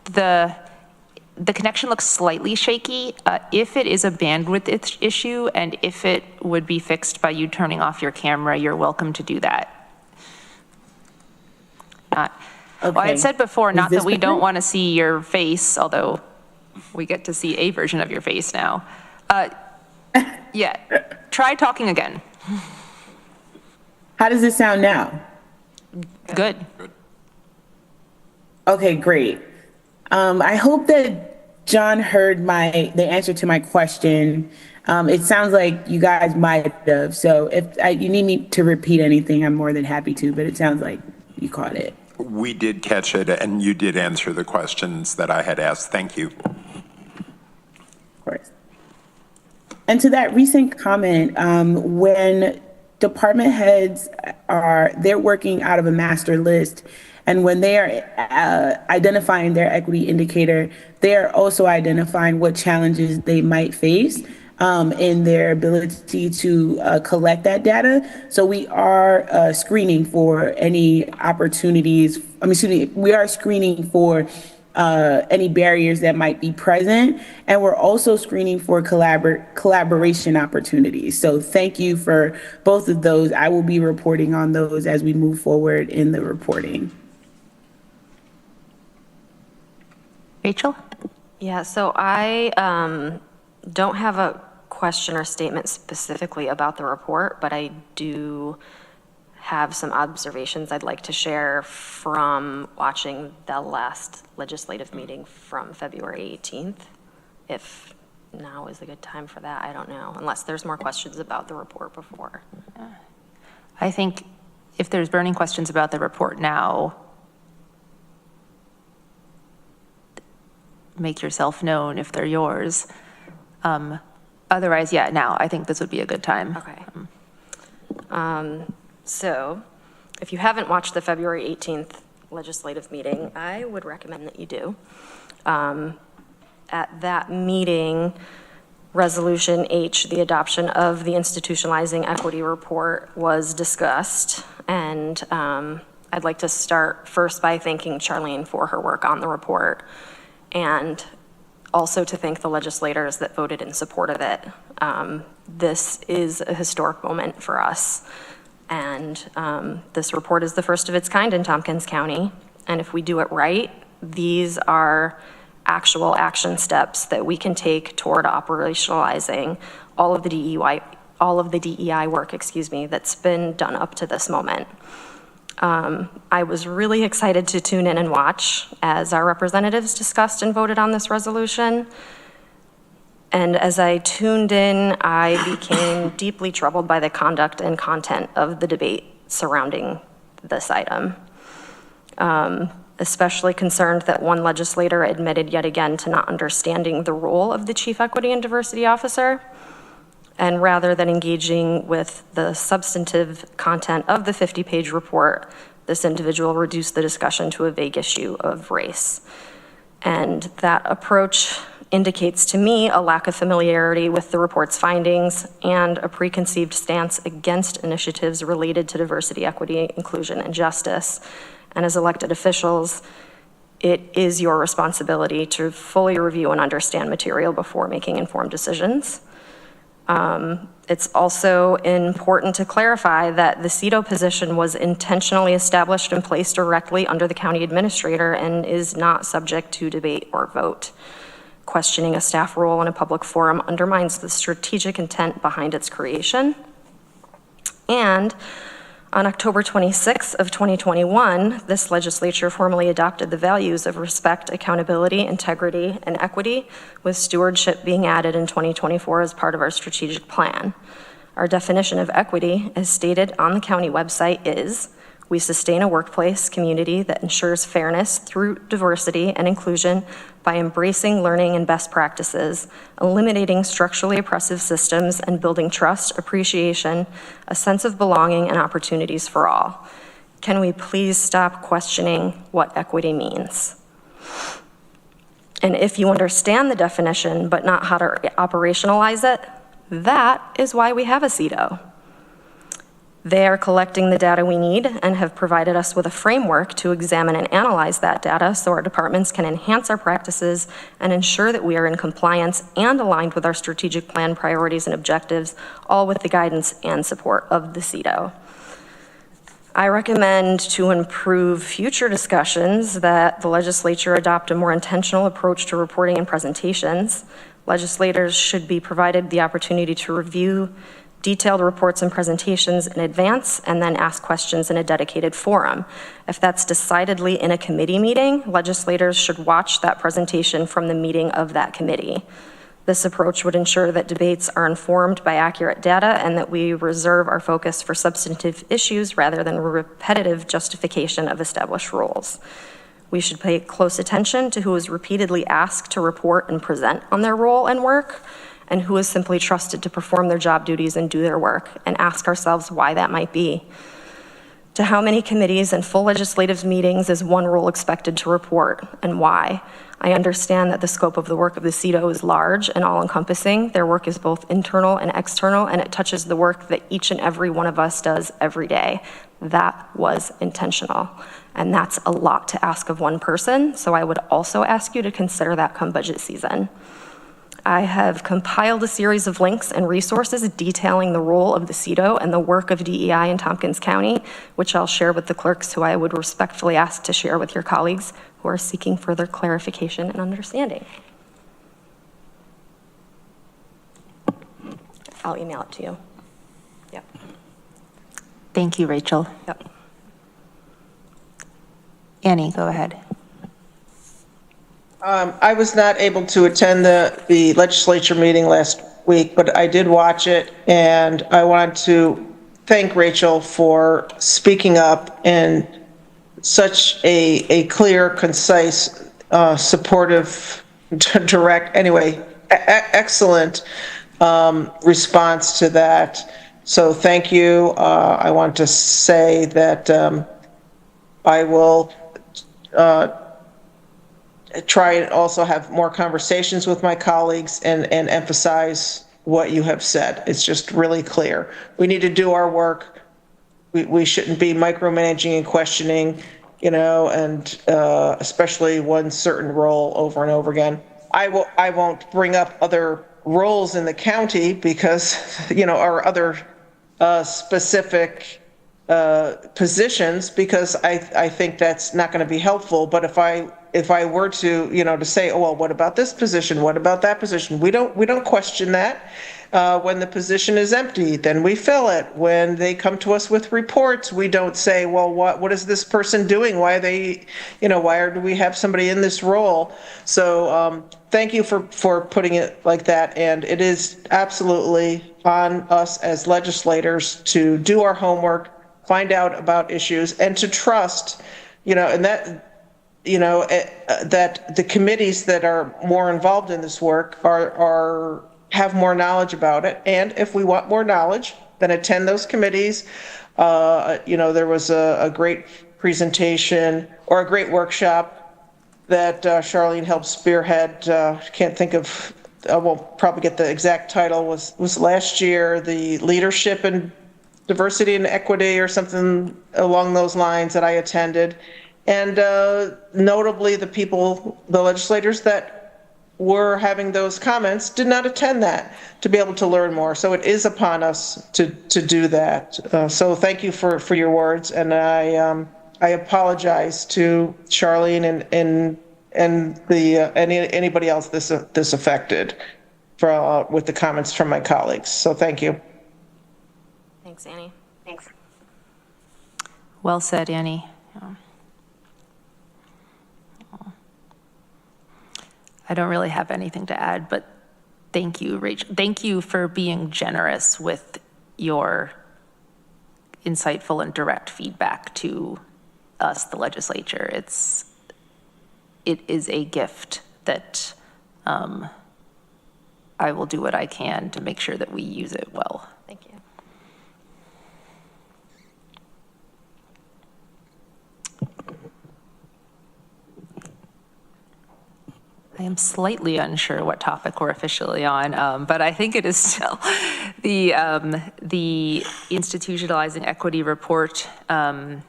the connection looks slightly shaky. If it is a bandwidth issue and if it would be fixed by you turning off your camera, you're welcome to do that. Well, I had said before, not that we don't want to see your face, although we get to see a version of your face now. Yeah, try talking again. How does it sound now? Good. Okay, great. I hope that John heard the answer to my question. It sounds like you guys might have. So if you need me to repeat anything, I'm more than happy to, but it sounds like you caught it. We did catch it, and you did answer the questions that I had asked. Thank you. Of course. And to that recent comment, when department heads they're working out of a master list, and when they are identifying their equity indicator, they are also identifying what challenges they might face in their ability to collect that data. So we are screening for any opportunities. We are screening for any barriers that might be present, and we're also screening for collaboration opportunities. So thank you for both of those. I will be reporting on those as we move forward in the reporting. Rachel? Yeah, so I don't have a question or statement specifically about the report, but I do have some observations I'd like to share from watching the last legislative meeting from February 18th. If now is a good time for that, I don't know, unless there's more questions about the report before. I think if there's burning questions about the report now, make yourself known if they're yours. Otherwise, yeah, now I think this would be a good time. Okay. So if you haven't watched the February 18th legislative meeting, I would recommend that you do. At that meeting, Resolution H, the adoption of the institutionalizing equity report, was discussed. And I'd like to start first by thanking Charlene for her work on the report, and also to thank the legislators that voted in support of it. This is a historic moment for us. And this report is the first of its kind in Tompkins County. And if we do it right, these are actual action steps that we can take toward operationalizing all of the DEI work, that's been done up to this moment. I was really excited to tune in and watch as our representatives discussed and voted on this resolution. And as I tuned in, I became deeply troubled by the conduct and content of the debate surrounding this item. Especially concerned that one legislator admitted yet again to not understanding the role of the Chief Equity and Diversity Officer. And rather than engaging with the substantive content of the 50-page report, this individual reduced the discussion to a vague issue of race. And that approach indicates to me a lack of familiarity with the report's findings and a preconceived stance against initiatives related to diversity, equity, inclusion, and justice. And as elected officials, it is your responsibility to fully review and understand material before making informed decisions. It's also important to clarify that the CETO position was intentionally established and placed directly under the county administrator and is not subject to debate or vote. Questioning a staff role in a public forum undermines the strategic intent behind its creation. And on October 26th of 2021, this legislature formally adopted the values of respect, accountability, integrity, and equity, with stewardship being added in 2024 as part of our strategic plan. Our definition of equity, as stated on the county website, is: we sustain a workplace community that ensures fairness through diversity and inclusion by embracing learning and best practices, eliminating structurally oppressive systems, and building trust, appreciation, a sense of belonging, and opportunities for all. Can we please stop questioning what equity means? And if you understand the definition but not how to operationalize it, that is why we have a CETO. They are collecting the data we need and have provided us with a framework to examine and analyze that data so our departments can enhance our practices and ensure that we are in compliance and aligned with our strategic plan priorities and objectives, all with the guidance and support of the CETO. I recommend, to improve future discussions, that the legislature adopt a more intentional approach to reporting and presentations. Legislators should be provided the opportunity to review detailed reports and presentations in advance and then ask questions in a dedicated forum. If that's decidedly in a committee meeting, legislators should watch that presentation from the meeting of that committee. This approach would ensure that debates are informed by accurate data and that we reserve our focus for substantive issues rather than repetitive justification of established rules. We should pay close attention to who is repeatedly asked to report and present on their role and work, and who is simply trusted to perform their job duties and do their work, and ask ourselves why that might be. To how many committees and full legislative meetings is one role expected to report, and why? I understand that the scope of the work of the CETO is large and all-encompassing. Their work is both internal and external, and it touches the work that each and every one of us does every day. That was intentional, and that's a lot to ask of one person, so I would also ask you to consider that come budget season. I have compiled a series of links and resources detailing the role of the CETO and the work of DEI in Tompkins County, which I'll share with the clerks, who I would respectfully ask to share with your colleagues who are seeking further clarification and understanding. I'll email it to you. Yep. Thank you, Rachel. Yep. Annie, go ahead. I was not able to attend the legislature meeting last week, but I did watch it, and I want to thank Rachel for speaking up in such a clear, concise, supportive, direct, anyway, excellent response to that. So thank you. I want to say that I will try and also have more conversations with my colleagues and emphasize what you have said. It's just really clear. We need to do our work. We shouldn't be micromanaging and questioning, and especially one certain role over and over again. I won't bring up other roles in the county because, or other specific positions, because I think that's not going to be helpful. But if I were to, to say, oh, well, what about this position? What about that position? We don't question that. When the position is empty, then we fill it. When they come to us with reports, we don't say, well, what is this person doing? Why are they, why do we have somebody in this role? So thank you for putting it like that. And it is absolutely on us as legislators to do our homework, find out about issues, and to trust, and that, that the committees that are more involved in this work have more knowledge about it. And if we want more knowledge, then attend those committees. There was a great presentation or a great workshop that Charlene helped spearhead. Can't think of, I won't probably get the exact title, was last year, the Leadership in Diversity and Equity or something along those lines that I attended. And notably, the legislators that were having those comments did not attend that to be able to learn more. So it is upon us to do that. So thank you for your words, and I apologize to Charlene and anybody else this affected with the comments from my colleagues. So thank you. Thanks, Annie. Thanks. Well said, Annie. I don't really have anything to add, but thank you, Rachel. Thank you for being generous with your insightful and direct feedback to us, the legislature. It is a gift that I will do what I can to make sure that we use it well. Thank you. I am slightly unsure what topic we're officially on, but I think it is still the institutionalizing equity report, and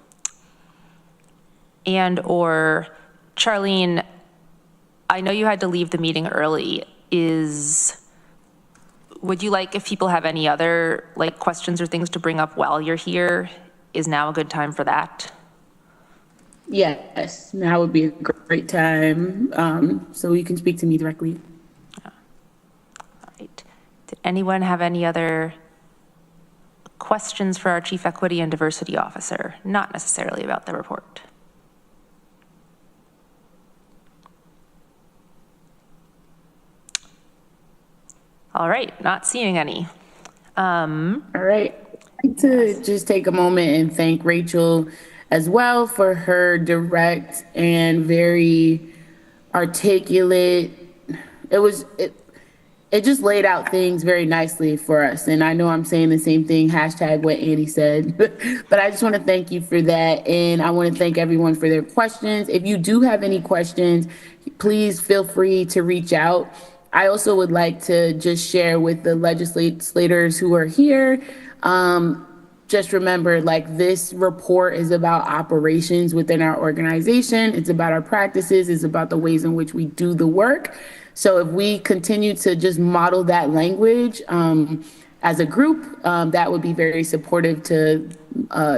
or Charlene, I know you had to leave the meeting early. Would you like, if people have any other questions or things to bring up while you're here, is now a good time for that? Yes, now would be a great time, so you can speak to me directly. All right. Did anyone have any other questions for our Chief Equity and Diversity Officer? Not necessarily about the report. All right, not seeing any. All right, I'd like to just take a moment and thank Rachel as well for her direct and very articulate. It just laid out things very nicely for us. And I know I'm saying the same thing, hashtag what Annie said, but I just want to thank you for that. And I want to thank everyone for their questions. If you do have any questions, please feel free to reach out. I also would like to just share with the legislators who are here, just remember, this report is about operations within our organization. It's about our practices. It's about the ways in which we do the work. So if we continue to just model that language as a group, that would be very supportive to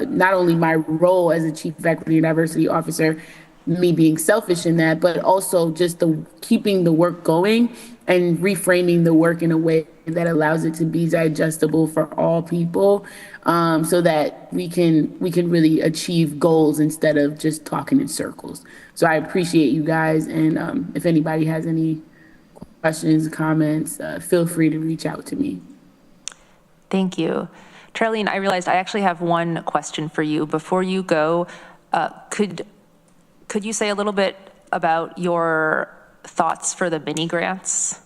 not only my role as a Chief Equity and Diversity Officer, me being selfish in that, but also just keeping the work going and reframing the work in a way that allows it to be digestible for all people, so that we can really achieve goals instead of just talking in circles. So I appreciate you guys, and if anybody has any questions, comments, feel free to reach out to me. Thank you. Charlene, I realized I actually have one question for you. Before you go, could you say a little bit about your thoughts for the mini grants?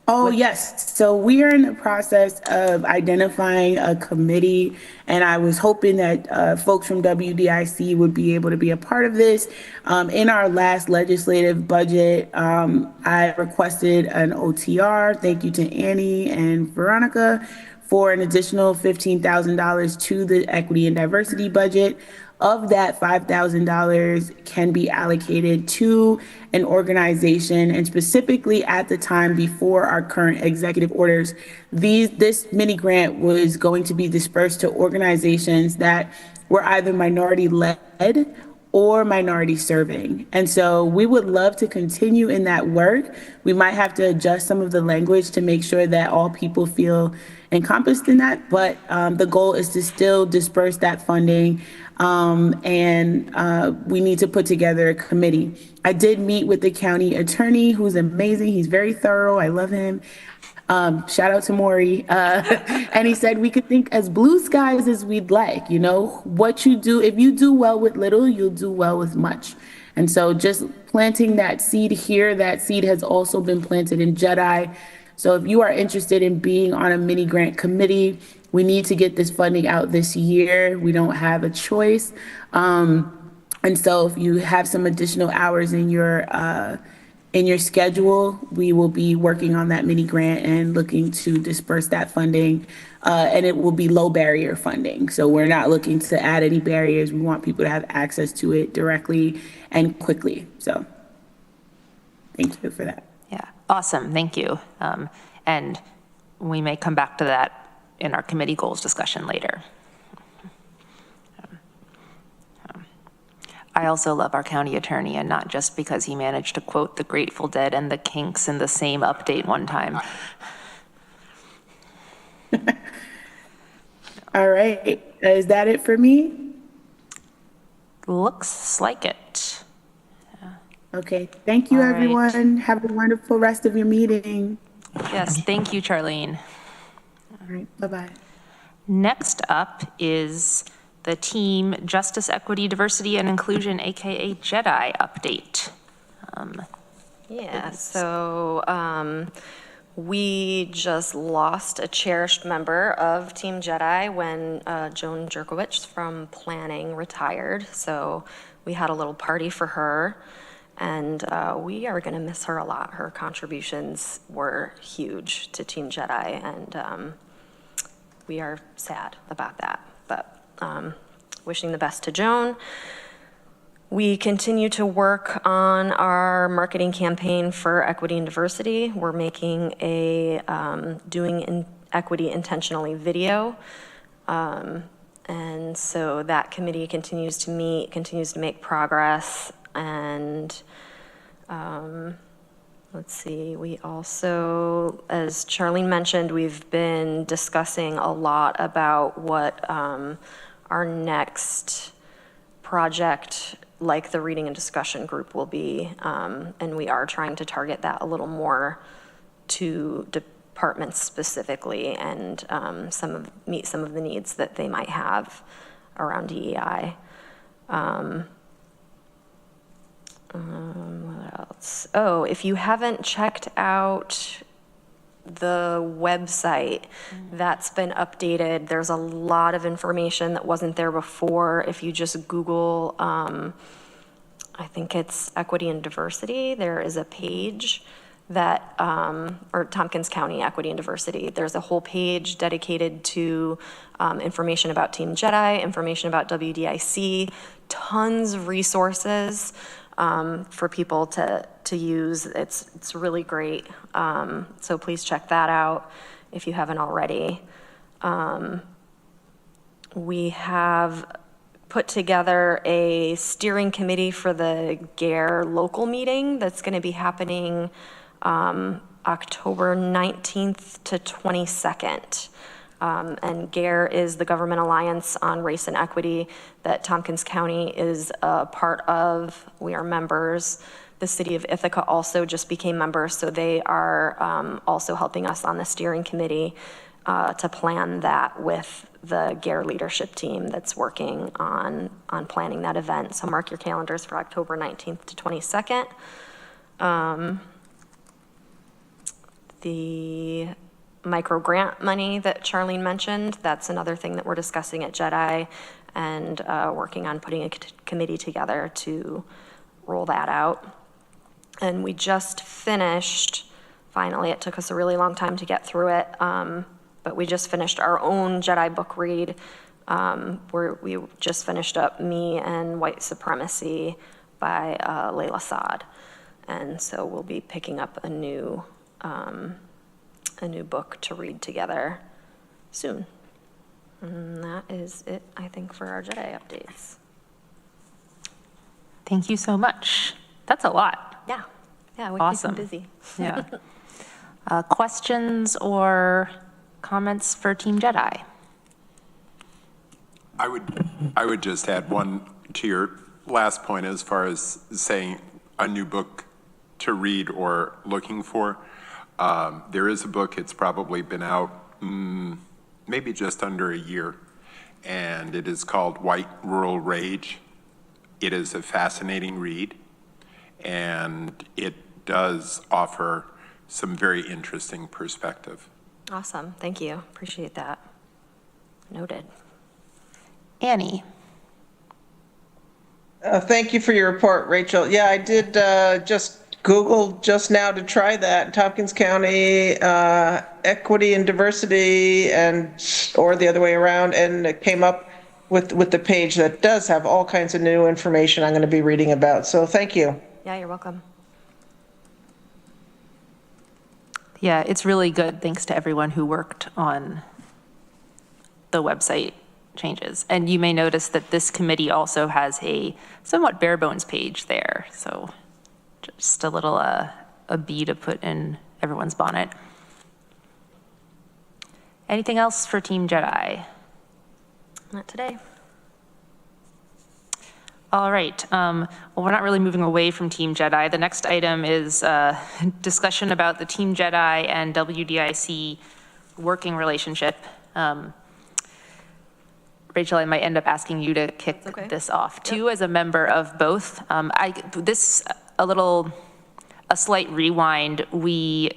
Oh, yes. So we are in the process of identifying a committee, and I was hoping that folks from WDIC would be able to be a part of this. In our last legislative budget, I requested an OTR. Thank you to Annie and Veronica for an additional $15,000 to the equity and diversity budget. Of that, $5,000 can be allocated to an organization, and specifically at the time before our current executive orders, this mini grant was going to be dispersed to organizations that were either minority-led or minority serving. And so we would love to continue in that work. We might have to adjust some of the language to make sure that all people feel encompassed in that, but the goal is to still disperse that funding. We need to put together a committee. I did meet with the county attorney, who's amazing. He's very thorough. I love him. Shout out to Maury. And he said we could think as blue skies as we'd like. What you do, if you do well with little, you'll do well with much. And so just planting that seed here, that seed has also been planted in Jedi. So if you are interested in being on a mini grant committee, we need to get this funding out this year. We don't have a choice. And so if you have some additional hours in your schedule, we will be working on that mini grant and looking to disperse that funding. And it will be low barrier funding. So we're not looking to add any barriers. We want people to have access to it directly and quickly. So thank you for that. Yeah, awesome, thank you. And we may come back to that in our committee goals discussion later. I also love our county attorney, and not just because he managed to quote the Grateful Dead and the Kinks in the same update one time. All right, is that it for me? Looks like it. Okay, thank you, All right. everyone. Have a wonderful rest of your meeting. Yes, thank you, Charlene. All right, bye-bye. Next up is the Team Justice, Equity, Diversity, and Inclusion, AKA JEDI update. Yeah, so we just lost a cherished member of Team JEDI when Joan Jerkowicz from planning retired. So we had a little party for her, and we are going to miss her a lot. Her contributions were huge to Team JEDI, and we are sad about that. But wishing the best to Joan. We continue to work on our marketing campaign for equity and diversity. We're making a doing equity intentionally video. And so that committee continues to meet, continues to make progress. And let's see, we also, as Charlene mentioned, we've been discussing a lot about what our next project, like the reading and discussion group, will be. And we are trying to target that a little more to departments specifically, and meet some of the needs that they might have around DEI. What else? Oh, if you haven't checked out the website, that's been updated. There's a lot of information that wasn't there before. If you just Google, I think it's equity and diversity, there is a page that, or Tompkins County Equity and Diversity, there's a whole page dedicated to information about Team JEDI, information about WDIC, tons of resources for people to use. It's really great. So please check that out if you haven't already. We have put together a steering committee for the GARE local meeting that's going to be happening October 19th to 22nd. And GARE is the Government Alliance on Race and Equity that Tompkins County is a part of. We are members. The city of Ithaca also just became members, so they are also helping us on the steering committee to plan that with the GARE leadership team that's working on planning that event. So mark your calendars for October 19th to 22nd. The micro grant money that Charlene mentioned, that's another thing that we're discussing at JEDI, and working on putting a committee together to roll that out. And we just finished, finally, it took us a really long time to get through it, but we just finished our own JEDI book read, where we just finished up Me and White Supremacy by Layla Saad. And so we'll be picking up a new book to read together soon. And that is it, I think, for our JEDI updates. Thank you so much. That's a lot. Yeah, we Awesome. keep them busy. Yeah. Questions or comments for Team JEDI? I would just add one to your last point as far as saying a new book to read or looking for. There is a book, it's probably been out maybe just under a year, and it is called White Rural Rage. It is a fascinating read, and it does offer some very interesting perspective. Awesome, thank you, appreciate that. Noted. Annie? Thank you for your report, Rachel. Yeah, I did just Google just now to try that. Tompkins County equity and diversity, or the other way around, and it came up with the page that does have all kinds of new information I'm going to be reading about. So thank you. Yeah, you're welcome. Yeah, it's really good. Thanks to everyone who worked on the website changes. And you may notice that this committee also has a somewhat bare bones page there. So just a little a bee to put in everyone's bonnet. Anything else for Team Jedi? Not today. All right. Well, we're not really moving away from Team Jedi. The next item is discussion about the Team Jedi and WDIC working relationship. Rachel, I might end up asking you to kick this off too, as a member of both. A slight rewind. We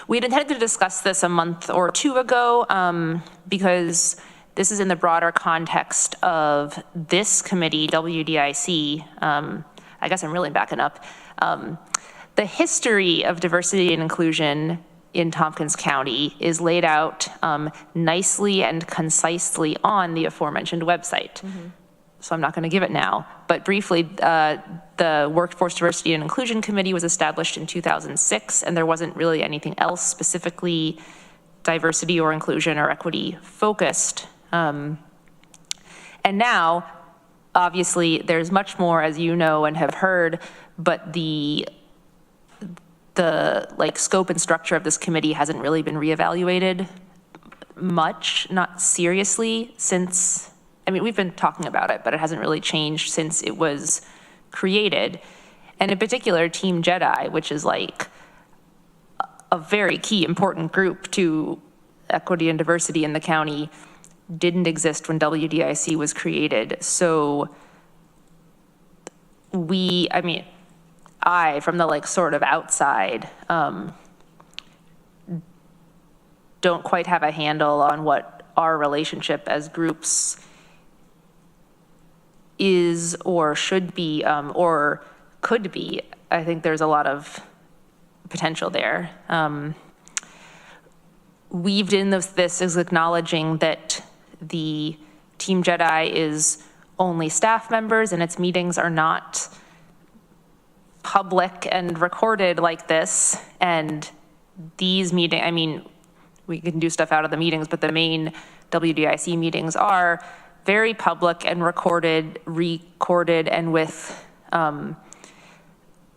had intended to discuss this a month or two ago because this is in the broader context of this committee, WDIC. I guess I'm really backing up. The history of diversity and inclusion in Tompkins County is laid out nicely and concisely on the aforementioned website. Mm-hmm. So I'm not going to give it now, but briefly, the Workforce Diversity and Inclusion Committee was established in 2006, and there wasn't really anything else specifically diversity or inclusion or equity focused. And now, obviously, there's much more, as you know and have heard, but the scope and structure of this committee hasn't really been reevaluated much, not seriously, since, I mean, we've been talking about it, but it hasn't really changed since it was created. And in particular, Team Jedi, which is like a very key important group to equity and diversity in the county, didn't exist when WDIC was created. So I, from the sort of outside, don't quite have a handle on what our relationship as groups is or should be or could be. I think there's a lot of potential there. Weaved in this is acknowledging that the Team Jedi is only staff members and its meetings are not public and recorded like this. And these meetings, we can do stuff out of the meetings, but the main WDIC meetings are very public and recorded, and with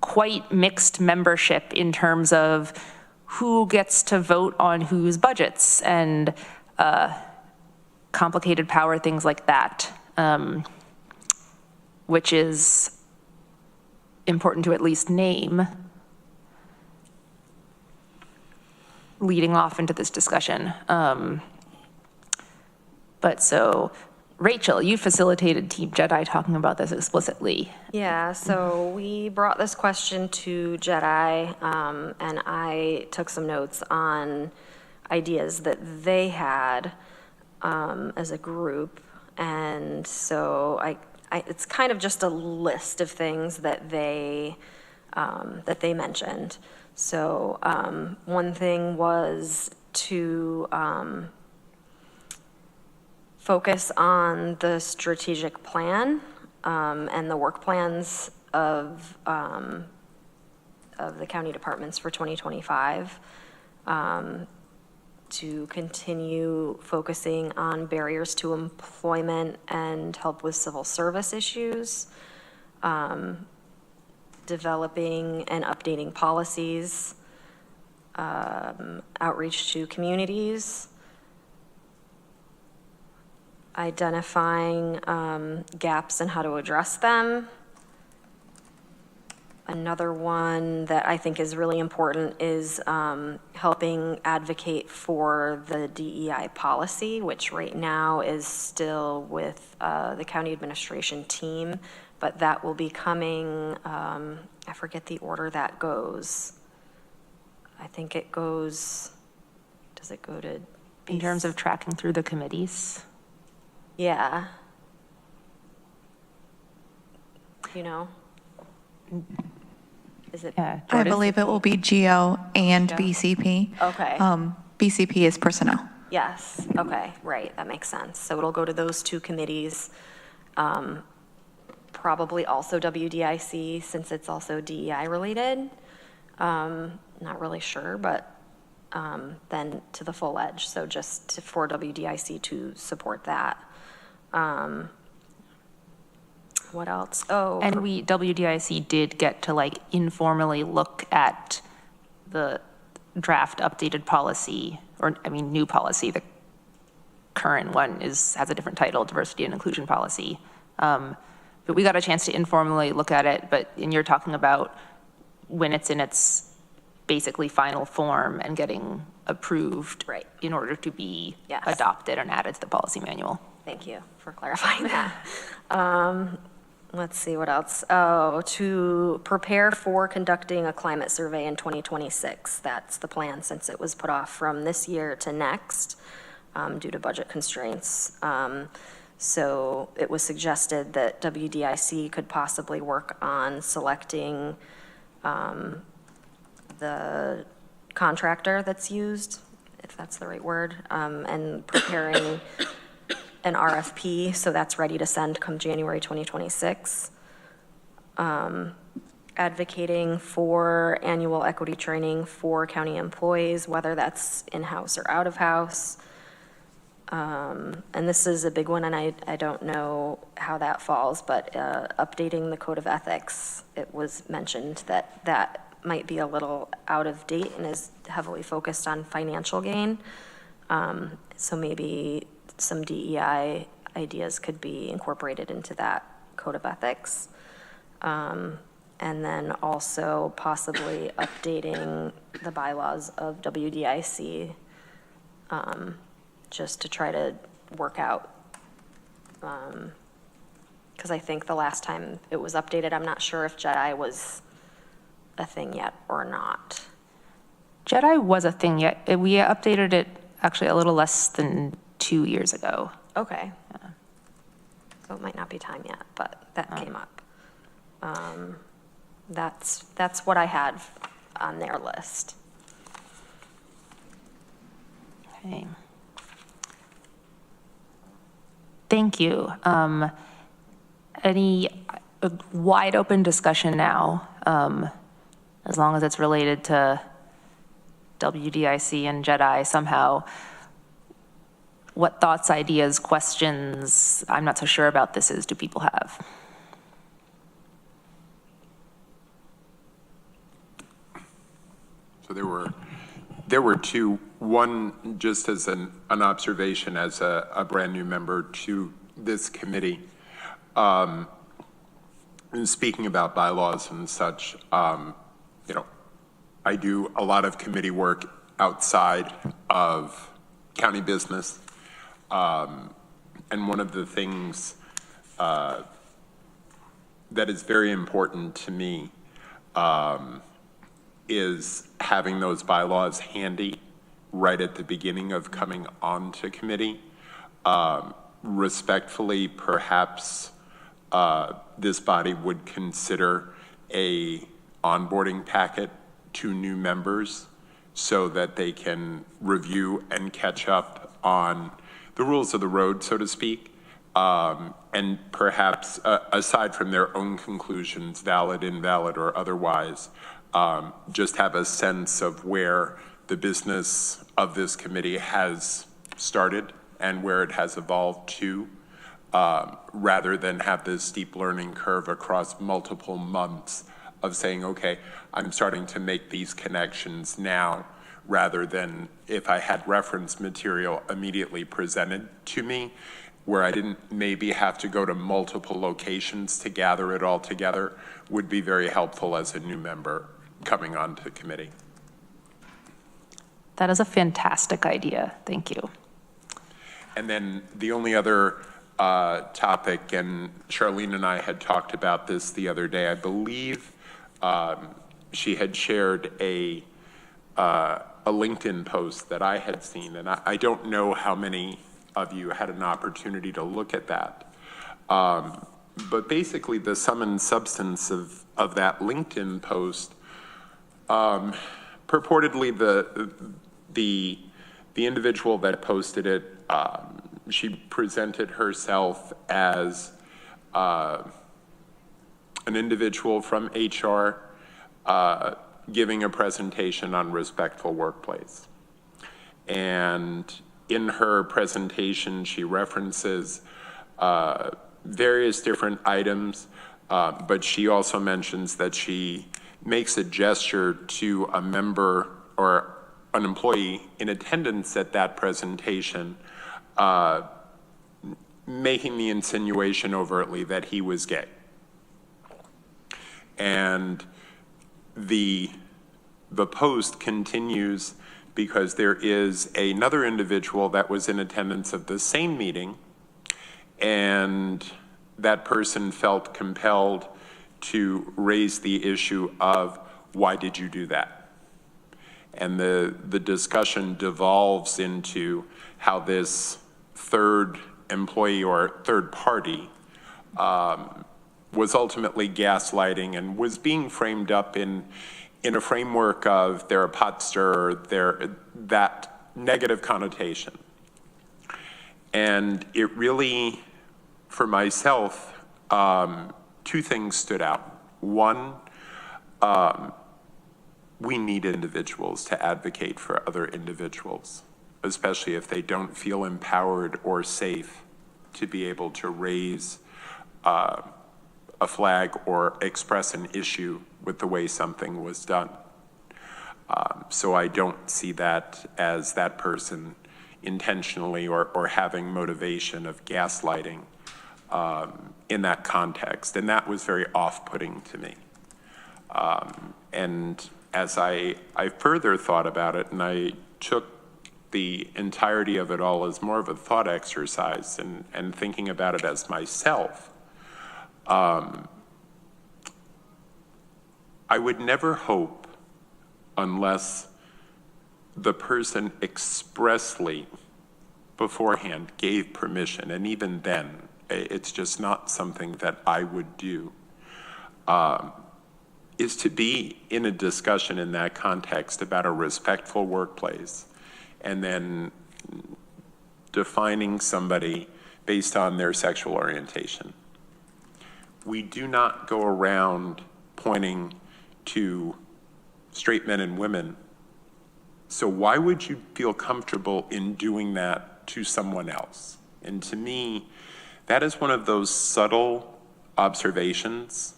quite mixed membership in terms of who gets to vote on whose budgets and complicated power, things like that, which is important to at least name leading off into this discussion. But so, Rachel, you facilitated Team Jedi talking about this explicitly. Yeah, so we brought this question to Jedi, and I took some notes on ideas that they had as a group. And so it's kind of just a list of things that they mentioned. So one thing was to focus on the strategic plan and the work plans of the county departments for 2025. To continue focusing on barriers to employment and help with civil service issues, developing and updating policies, outreach to communities, identifying gaps and how to address them. Another one that I think is really important is helping advocate for the DEI policy, which right now is still with the county administration team, but that will be coming, I forget the order that goes. I think it goes, does it go to? In terms of tracking through the committees? Yeah. you know? Is it? Yeah, I believe it will be GO and Geo. BCP. Okay. BCP is personnel. Yes, okay, right, that makes sense. So it'll go to those two committees. Probably also WDIC, since it's also DEI related. Not really sure, but then to the full edge. So for WDIC to support that. What else? Oh. And WDIC did get to like informally look at the draft updated policy, or I mean, new policy. The current one has a different title, diversity and inclusion policy. But we got a chance to informally look at it, and you're talking about when it's in its basically final form and getting approved Right. in order to be Yes. adopted and added to the policy manual. Thank you for clarifying that. Let's see, what else? Oh, to prepare for conducting a climate survey in 2026. That's the plan, since it was put off from this year to next due to budget constraints. So it was suggested that WDIC could possibly work on selecting the contractor that's used, if that's the right word, and preparing an RFP, so that's ready to send come January 2026. Advocating for annual equity training for county employees, whether that's in-house or out-of-house. And this is a big one, and I don't know how that falls, but updating the code of ethics, it was mentioned that might be a little out of date and is heavily focused on financial gain. So maybe some DEI ideas could be incorporated into that code of ethics. And then also possibly updating the bylaws of WDIC just to try to work out. Because I think the last time it was updated, I'm not sure if JEDI was a thing yet or not. JEDI was a thing yet. We updated it actually a little less than 2 years ago. Okay. So it might not be time yet, but that came up. That's what I had on their list. Okay. Thank you. Any wide open discussion now, as long as it's related to WDIC and JEDI somehow. What thoughts, ideas, questions, I'm not so sure about this do people have? So there were two. One, just as an observation as a brand new member to this committee, and speaking about bylaws and such, I do a lot of committee work outside of county business. And one of the things that is very important to me is having those bylaws handy right at the beginning of coming onto committee. Respectfully, perhaps this body would consider a onboarding packet to new members so that they can review and catch up on the rules of the road, so to speak, and perhaps aside from their own conclusions, valid, invalid, or otherwise, just have a sense of where the business of this committee has started and where it has evolved to, rather than have this steep learning curve across multiple months of saying, okay, I'm starting to make these connections now, rather than if I had reference material immediately presented to me, where I didn't maybe have to go to multiple locations to gather it all together, would be very helpful as a new member coming onto the committee. That is a fantastic idea. Thank you. And then the only other topic, and Charlene and I had talked about this the other day, I believe she had shared a LinkedIn post that I had seen, and I don't know how many of you had an opportunity to look at that. But basically, the sum and substance of that LinkedIn post, purportedly the individual that posted it, she presented herself as an individual from HR giving a presentation on respectful workplace. And in her presentation, she references various different items, but she also mentions that she makes a gesture to a member or an employee in attendance at that presentation, making the insinuation overtly that he was gay. And the post continues because there is another individual that was in attendance of the same meeting, and that person felt compelled to raise the issue of, why did you do that? And the discussion devolves into how this third employee or third party was ultimately gaslighting and was being framed up in a framework of they're a pot stirrer, that negative connotation. And it really, for myself, two things stood out. One, we need individuals to advocate for other individuals, especially if they don't feel empowered or safe to be able to raise a flag or express an issue with the way something was done. So I don't see that as that person intentionally or having motivation of gaslighting in that context. And that was very off-putting to me. And as I further thought about it, and I took the entirety of it all as more of a thought exercise and thinking about it as myself, I would never hope, unless the person expressly beforehand gave permission, and even then, it's just not something that I would do, is to be in a discussion in that context about a respectful workplace, and then defining somebody based on their sexual orientation. We do not go around pointing to straight men and women. So why would you feel comfortable in doing that to someone else? And to me, that is one of those subtle observations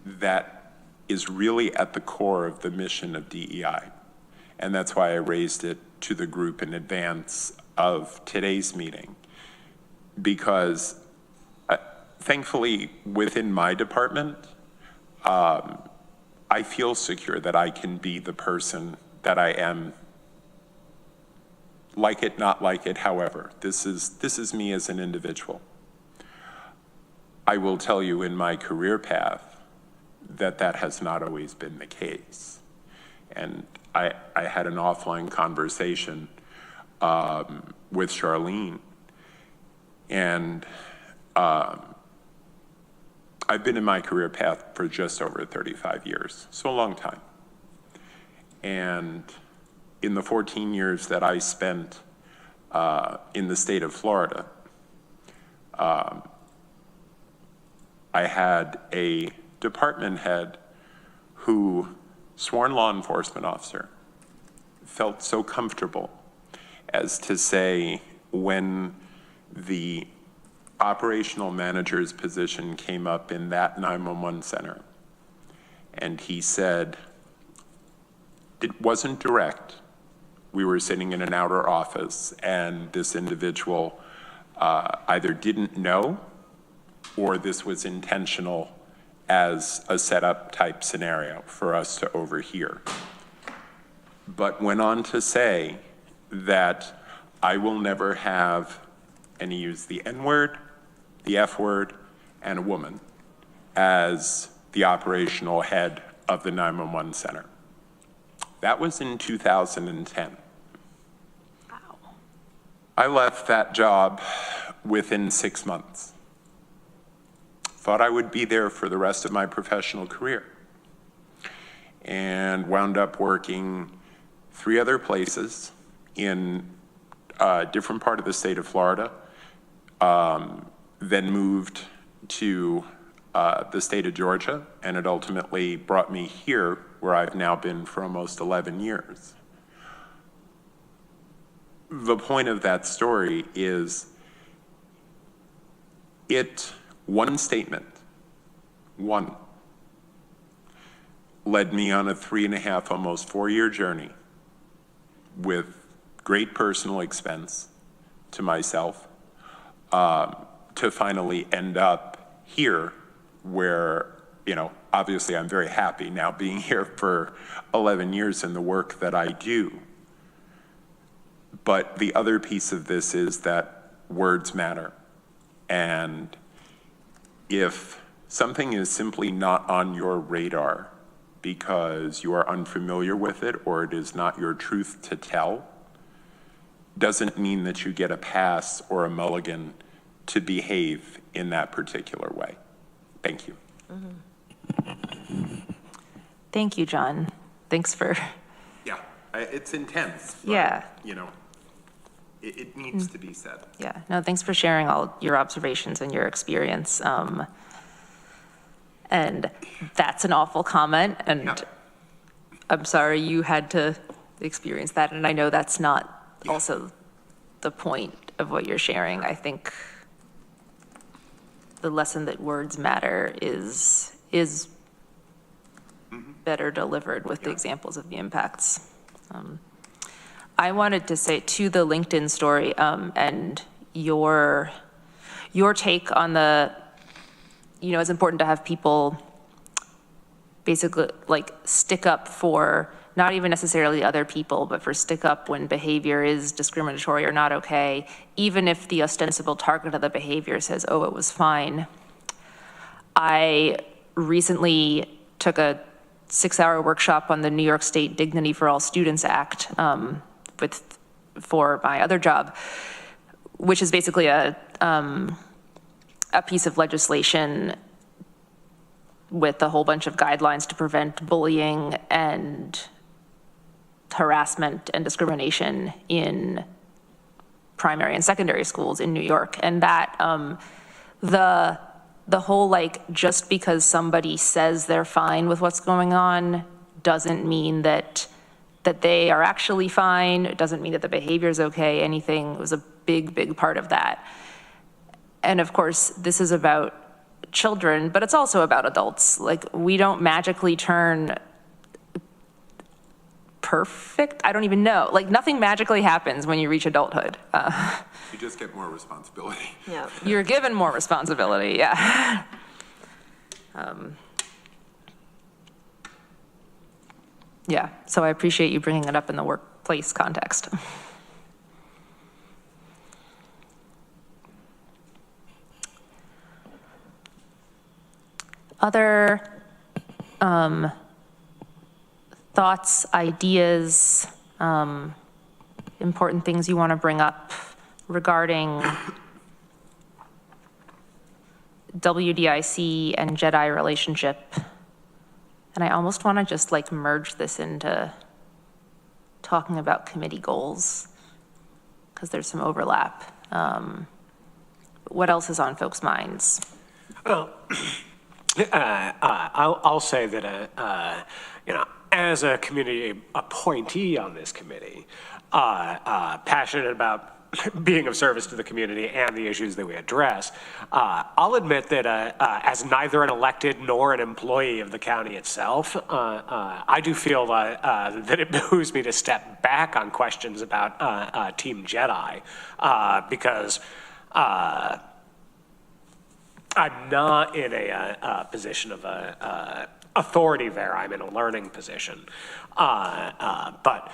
that is really at the core of the mission of DEI. And that's why I raised it to the group in advance of today's meeting, because thankfully within my department, I feel secure that I can be the person that I am, like it, not like it, however. This is me as an individual. I will tell you in my career path that has not always been the case. And I had an offline conversation with Charlene, and I've been in my career path for just over 35 years, so a long time. And in the 14 years that I spent in the state of Florida, I had a department head who, sworn law enforcement officer, felt so comfortable as to say when the operational manager's position came up in that 911 center, and he said, it wasn't direct. We were sitting in an outer office, and this individual either didn't know or this was intentional as a setup type scenario for us to overhear. But went on to say that I will never have, and he used the N-word, the F-word, and a woman as the operational head of the 911 center. That was in 2010. Wow. I left that job within 6 months. thought I would be there for the rest of my professional career, and wound up working 3 other places in a different part of the state of Florida, then moved to the state of Georgia, and it ultimately brought me here, where I've now been for almost 11 years. The point of that story is one statement, led me on a 3.5, almost 4-year journey with great personal expense to myself, to finally end up here where, obviously I'm very happy now being here for 11 years in the work that I do. But the other piece of this is that words matter. And if something is simply not on your radar because you are unfamiliar with it or it is not your truth to tell, doesn't mean that you get a pass or a mulligan to behave in that particular way. Thank you. Thank you, John. Thanks for... Yeah, it's intense. But, yeah. It needs to be said. Yeah, no, thanks for sharing all your observations and your experience. And that's an awful comment, and yeah. I'm sorry you had to experience that, and I know that's not also the point of what you're sharing. I think the lesson that words matter is better delivered with the examples of the impacts. I wanted to say to the LinkedIn story and your take on the, it's important to have people basically like stick up for not even necessarily other people, but for stick up when behavior is discriminatory or not okay, even if the ostensible target of the behavior says, oh, it was fine. I recently took a 6-hour workshop on the New York State Dignity for All Students Act for my other job, which is basically a piece of legislation with a whole bunch of guidelines to prevent bullying and harassment and discrimination in primary and secondary schools in New York. And that the whole just because somebody says they're fine with what's going on doesn't mean that they are actually fine. It doesn't mean that the behavior is okay, anything. It was a big part of that. And of course, this is about children, but it's also about adults. We don't magically turn perfect. I don't even know. Nothing magically happens when you reach adulthood. You just get more responsibility. Yeah. You're given more responsibility, yeah. Yeah, so I appreciate you bringing it up in the workplace context. Other thoughts, ideas, important things you want to bring up regarding WDIC and JEDI relationship? And I almost want to just merge this into talking about committee goals because there's some overlap. What else is on folks' minds? Well, I'll say that, as a community appointee on this committee, passionate about being of service to the community and the issues that we address, I'll admit that as neither an elected nor an employee of the county itself, I do feel that it behooves me to step back on questions about Team JEDI because I'm not in a position of authority there. I'm in a learning position. But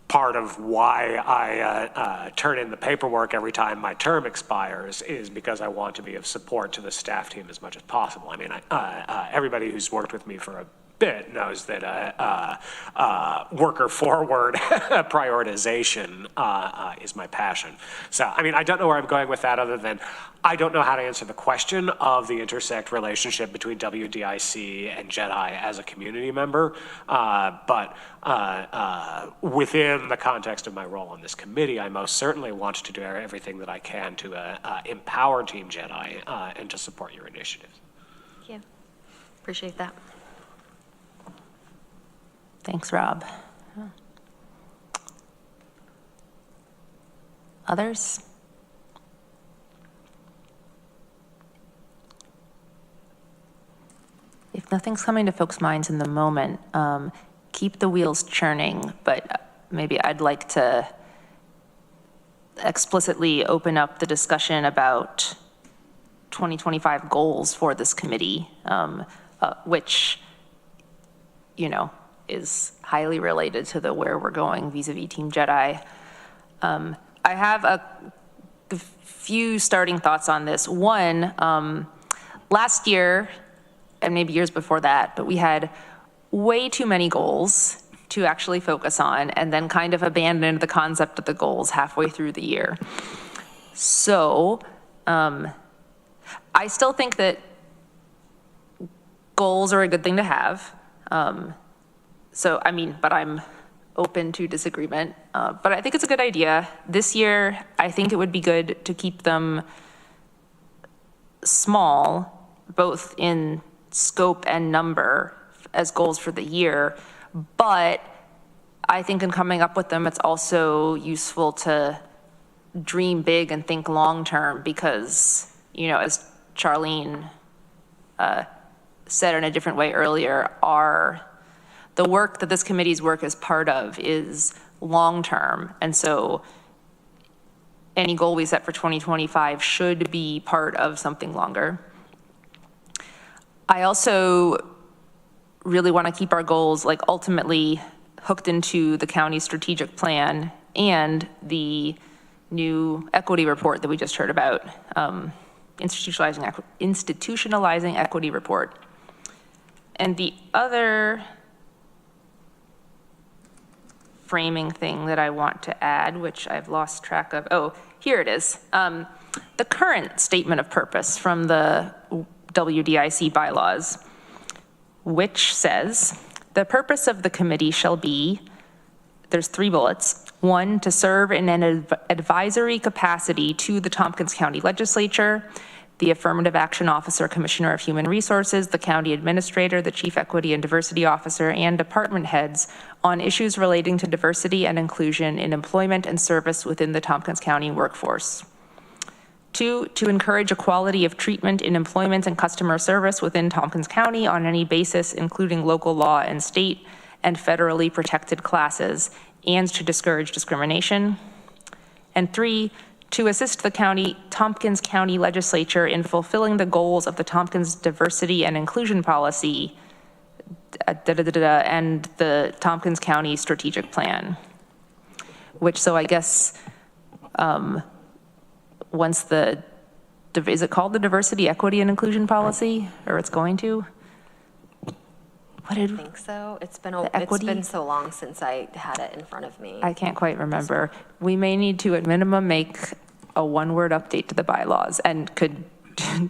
part of why I turn in the paperwork every time my term expires is because I want to be of support to the staff team as much as possible. I mean, everybody who's worked with me for bit knows that worker-forward prioritization is my passion. So, I mean, I don't know where I'm going with that other than I don't know how to answer the question of the intersect relationship between WDIC and JEDI as a community member, but within the context of my role on this committee, I most certainly want to do everything that I can to empower Team JEDI and to support your initiatives. Thank you. Appreciate that. Thanks, Rob. Others? If nothing's coming to folks' minds in the moment, keep the wheels churning, but maybe I'd like to explicitly open up the discussion about 2025 goals for this committee, which, you know, is highly related to the where we're going vis-a-vis Team JEDI. I have a few starting thoughts on this. One, last year, and maybe years before that, but we had way too many goals to actually focus on and then kind of abandoned the concept of the goals halfway through the year. So I still think that goals are a good thing to have. So, I mean, but I'm open to disagreement. But I think it's a good idea. This year, I think it would be good to keep them small, both in scope and number as goals for the year. But I think in coming up with them, it's also useful to dream big and think long-term because, you know, as Charlene said in a different way earlier, the work that this committee's work is part of is long-term. And so any goal we set for 2025 should be part of something longer. I also really want to keep our goals like ultimately hooked into the county's strategic plan and the new equity report that we just heard about, institutionalizing equity report. And the other framing thing that I want to add, which I've lost track of. Oh, here it is. The current statement of purpose from the WDIC bylaws, which says, the purpose of the committee shall be, there's 3 bullets. 1, to serve in an advisory capacity to the Tompkins County Legislature, the Affirmative Action Officer, Commissioner of Human Resources, the County Administrator, the Chief Equity and Diversity Officer, and department heads on issues relating to diversity and inclusion in employment and service within the Tompkins County workforce. 2, to encourage equality of treatment in employment and customer service within Tompkins County on any basis, including local law and state and federally protected classes, and to discourage discrimination. And 3, to assist the Tompkins County Legislature in fulfilling the goals of the Tompkins Diversity and Inclusion Policy, and the Tompkins County Strategic Plan. Which, so I guess, once is it called the Diversity, Equity, and Inclusion Policy, or it's going to? I think so. It's been so long since I had it in front of me. I can't quite remember. We may need to at minimum make a 1-word update to the bylaws and could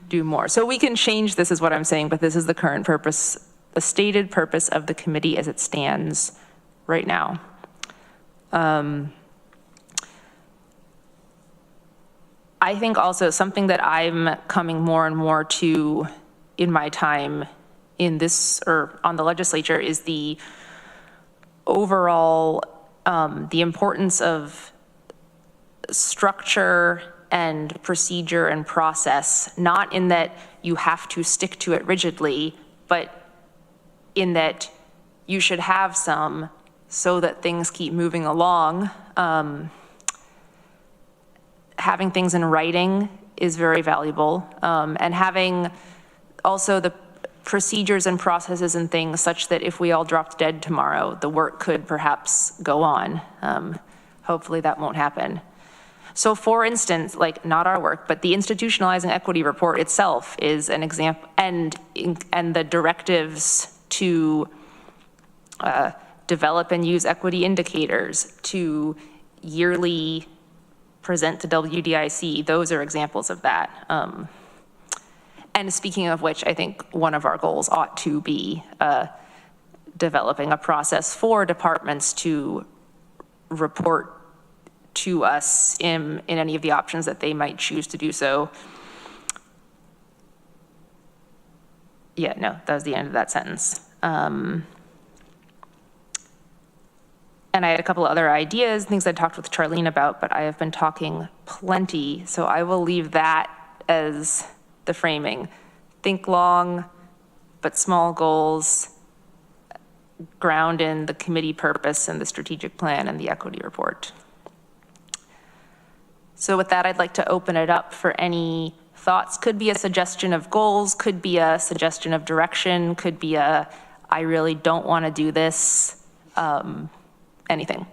do more. So we can change this is what I'm saying, but this is the current purpose, the stated purpose of the committee as it stands right now. I think also something that I'm coming more and more to in my time in this or on the legislature is the overall, the importance of structure and procedure and process, not in that you have to stick to it rigidly, but in that you should have some so that things keep moving along. Having things in writing is very valuable, and having also the procedures and processes and things such that if we all dropped dead tomorrow, the work could perhaps go on. Hopefully that won't happen. So for instance, like not our work, but the institutionalizing equity report itself is an example, and the directives to develop and use equity indicators, to yearly present to WDIC. Those are examples of that. And speaking of which, I think one of our goals ought to be developing a process for departments to report to us in any of the options that they might choose to do so. Yeah, no, that was the end of that sentence. And I had a couple of other ideas, things I talked with Charlene about, but I have been talking plenty, so I will leave that as the framing. Think long, but small goals, ground in the committee purpose and the strategic plan and the equity report. So with that, I'd like to open it up for any thoughts. Could be a suggestion of goals, could be a suggestion of direction, could be a, I really don't want to do this, anything.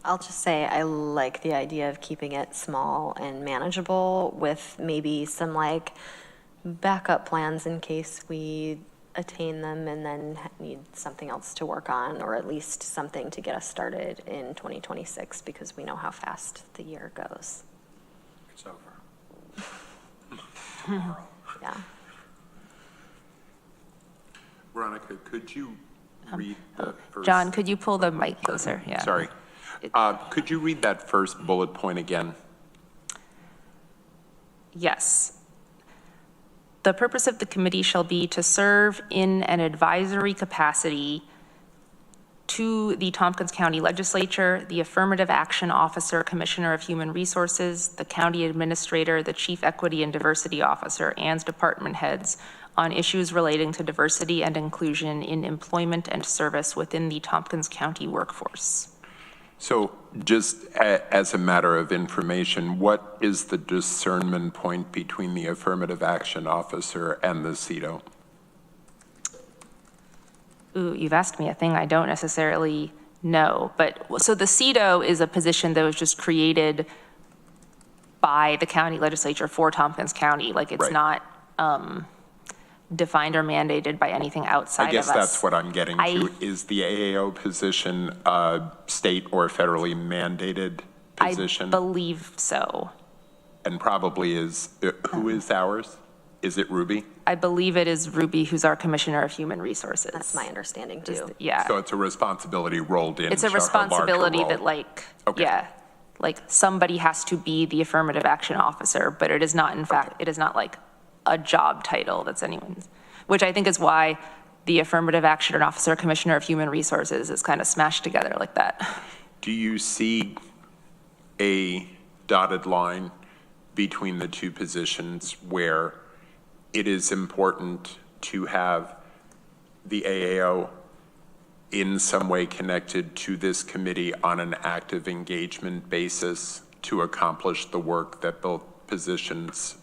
I'll just say I like the idea of keeping it small and manageable with maybe some like backup plans in case we attain them and then need something else to work on, or at least something to get us started in 2026 because we know how fast the year goes. It's over. Yeah. Veronica, could you read the first? John, could you pull the mic closer? Yeah. Sorry. Could you read that first bullet point again? Yes. The purpose of the committee shall be to serve in an advisory capacity to the Tompkins County Legislature, the Affirmative Action Officer, Commissioner of Human Resources, the County Administrator, the Chief Equity and Diversity Officer, and department heads on issues relating to diversity and inclusion in employment and service within the Tompkins County workforce. So just as a matter of information, what is the discernment point between the Affirmative Action Officer and the CETO? Ooh, you've asked me a thing I don't necessarily know, but so the CETO is a position that was just created by the county legislature for Tompkins County. Like it's not defined or mandated by anything outside of us. I guess that's what I'm getting to. Is the AAO position a state or federally mandated position? I believe so. And probably is, who is ours? Is it Ruby? I believe it is Ruby, who's our Commissioner of Human Resources. That's my understanding too. Yeah. So it's a responsibility rolled in. It's a responsibility that like, yeah, like somebody has to be the Affirmative Action Officer, but it is not, in fact, it is not like a job title that's anyone's, which I think is why the Affirmative Action Officer, Commissioner of Human Resources is kind of smashed together like that. Do you see a dotted line between the two positions where it is important to have the AAO in some way connected to this committee on an active engagement basis to accomplish the work that both positions,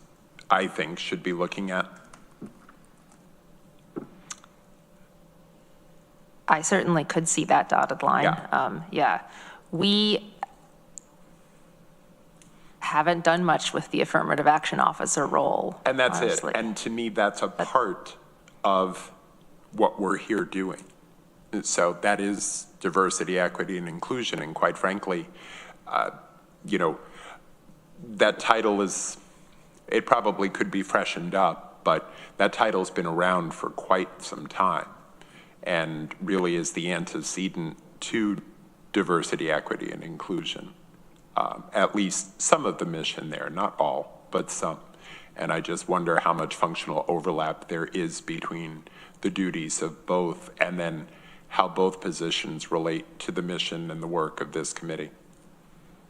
I think, should be looking at? I certainly could see that dotted line. Yeah. We haven't done much with the Affirmative Action Officer role. And that's honestly. it. And to me, that's a part of what we're here doing. So that is diversity, equity, and inclusion. And quite frankly, you know, that title is, it probably could be freshened up, but that title's been around for quite some time and really is the antecedent to diversity, equity, and inclusion. At least some of the mission there, not all, but some. And I just wonder how much functional overlap there is between the duties of both and then how both positions relate to the mission and the work of this committee.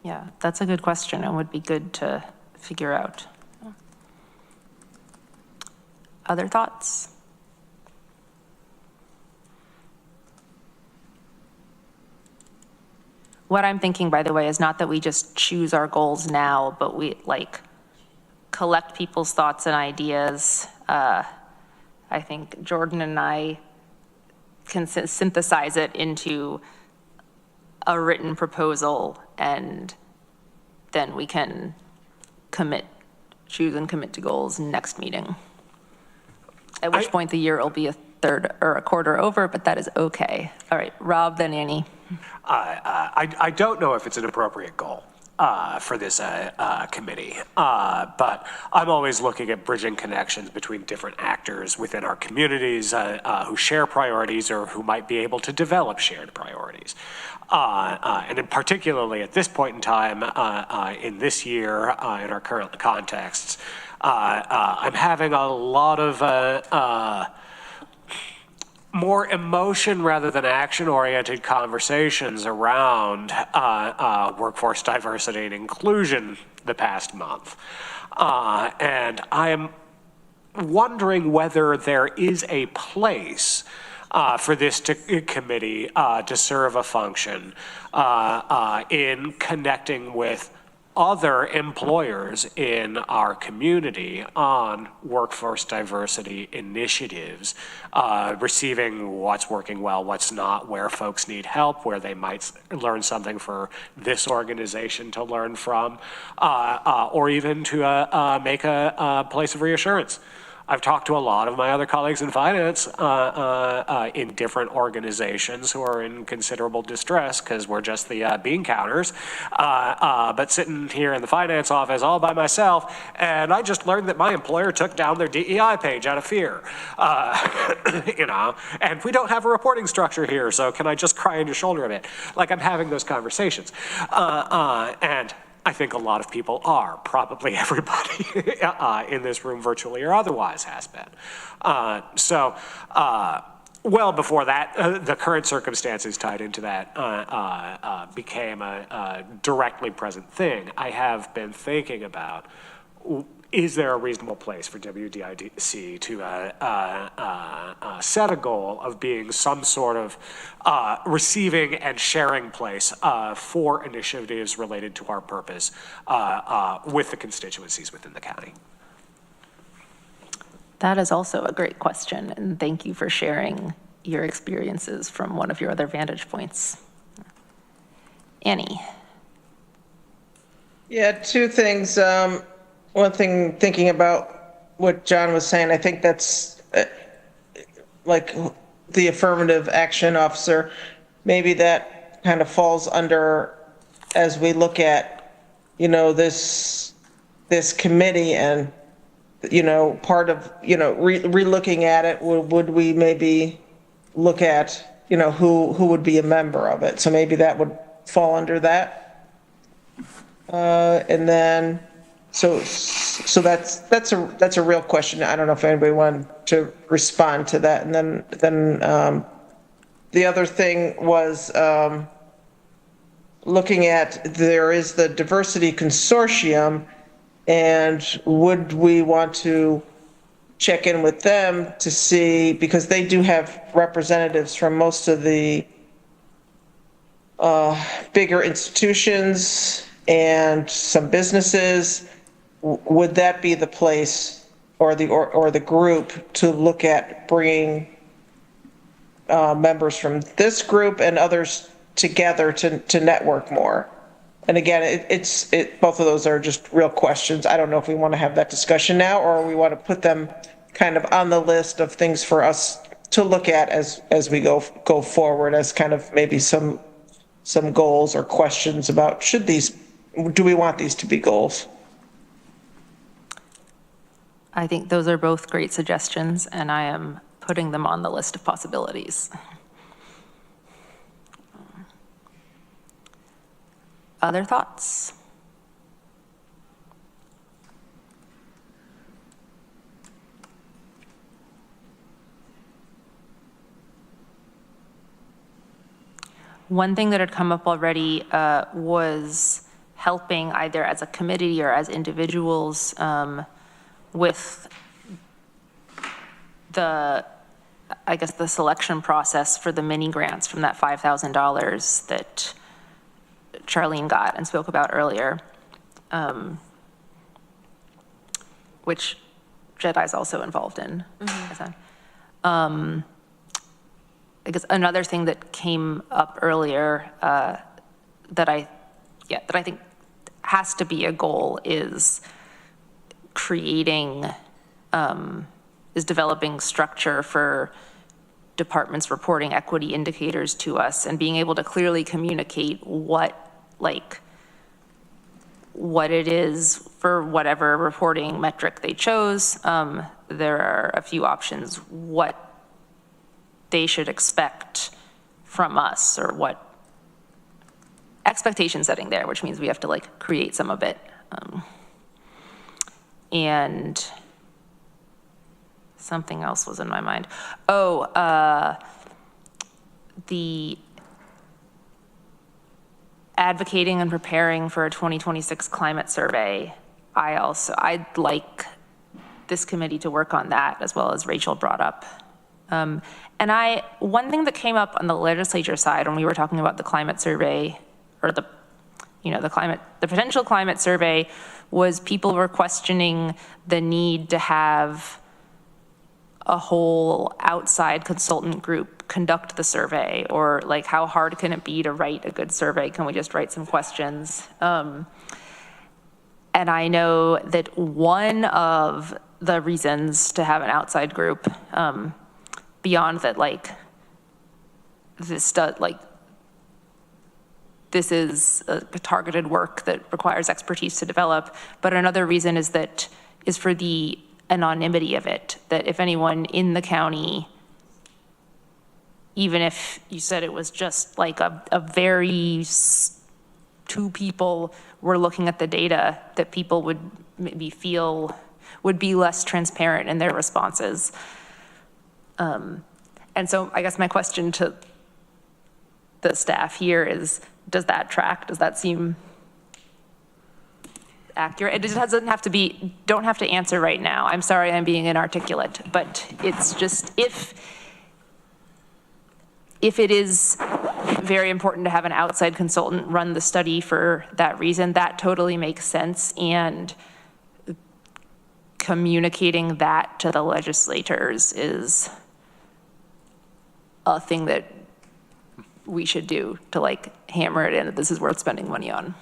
Yeah, that's a good question and would be good to figure out. Other thoughts? What I'm thinking, by the way, is not that we just choose our goals now, but we like collect people's thoughts and ideas. I think Jordan and I can synthesize it into a written proposal, and then we can choose and commit to goals next meeting. At which point the year will be third or a quarter over, but that is okay. All right, Rob, then Annie. I don't know if it's an appropriate goal for this committee, but I'm always looking at bridging connections between different actors within our communities who share priorities or who might be able to develop shared priorities. And in particularly at this point in time, in this year, in our current contexts, I'm having a lot of more emotion rather than action-oriented conversations around workforce diversity and inclusion the past month. And I am wondering whether there is a place for this committee to serve a function in connecting with other employers in our community on workforce diversity initiatives, receiving what's working well, what's not, where folks need help, where they might learn something for this organization to learn from, or even to make a place of reassurance. I've talked to a lot of my other colleagues in finance in different organizations who are in considerable distress because we're just the bean counters, but sitting here in the finance office all by myself, and I just learned that my employer took down their DEI page out of fear. You know, and we don't have a reporting structure here, so can I just cry on your shoulder a bit? Like, I'm having those conversations. And I think a lot of people are, probably everybody in this room virtually or otherwise has been. Well before that, the current circumstances tied into that became a directly present thing. I have been thinking about, is there a reasonable place for WDIC to set a goal of being some sort of receiving and sharing place for initiatives related to our purpose with the constituencies within the county? That is also a great question, and thank you for sharing your experiences from one of your other vantage points. Annie. Yeah, two things. One thing, thinking about what John was saying, I think that's like the affirmative action officer. Maybe that kind of falls under, as we look at, you know, this committee and, you know, part of, you know, re-looking at it, would we maybe look at, you know, who would be a member of it? So maybe that would fall under that. And then, so that's a real question. I don't know if anybody wanted to respond to that. And then the other thing was looking at, there is the diversity consortium, and would we want to check in with them to see, because they do have representatives from most of the bigger institutions and some businesses. Would that be the place or the group to look at bringing members from this group and others together to network more? And again, both of those are just real questions. I don't know if we want to have that discussion now, or we want to put them kind of on the list of things for us to look at as we go forward, as kind of maybe some goals or questions about, do we want these to be goals? I think those are both great suggestions, and I am putting them on the list of possibilities. Other thoughts? One thing that had come up already was helping either as a committee or as individuals with the selection process for the mini grants from that $5,000 that Charlene got and spoke about earlier, which Jedi's also involved in. I guess another thing that came up earlier that I think has to be a goal is developing structure for departments reporting equity indicators to us and being able to clearly communicate what it is for whatever reporting metric they chose. There are a few options what they should expect from us, or what expectation setting there, which means we have to like create some of it. And something else was in my mind. The advocating and preparing for a 2026 climate survey. I'd like this committee to work on that, as well as Rachel brought up. And one thing that came up on the legislature side when we were talking about the climate survey, or the potential climate survey, was people were questioning the need to have a whole outside consultant group conduct the survey, or like how hard can it be to write a good survey? Can we just write some questions? And I know that one of the reasons to have an outside group, beyond that, like this is a targeted work that requires expertise to develop, but another reason is for the anonymity of it, that if anyone in the county, even if you said it was just like a very two people were looking at the data, that people would maybe would be less transparent in their responses. And so I guess my question to the staff here is, does that track? Does that seem accurate? It just doesn't have to be, don't have to answer right now. I'm sorry I'm being inarticulate, but it's just, if it is very important to have an outside consultant run the study for that reason, that totally makes sense. And communicating that to the legislators is a thing that we should do to like hammer it in that this is worth spending money on.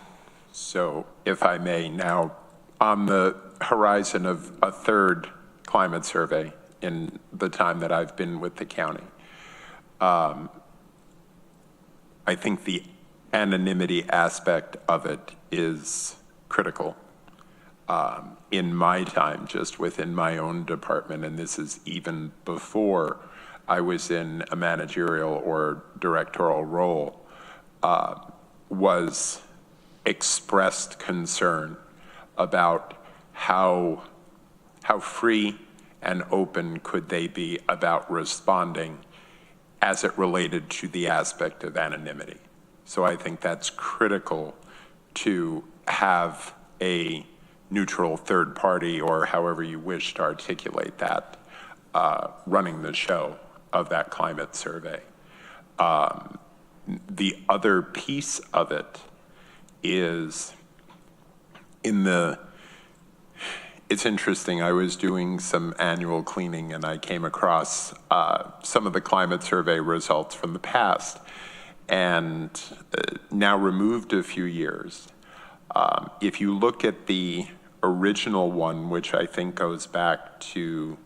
So if I may, now on the horizon of a third climate survey in the time that I've been with the county, I think the anonymity aspect of it is critical. In my time, just within my own department, and this is even before I was in a managerial or directorial role, was expressed concern about how free and open could they be about responding as it related to the aspect of anonymity. So I think that's critical to have a neutral third party, or however you wish to articulate that, running the show of that climate survey. The other piece of it is it's interesting, I was doing some annual cleaning and I came across some of the climate survey results from the past, and now removed a few years. If you look at the original one, which I think goes back to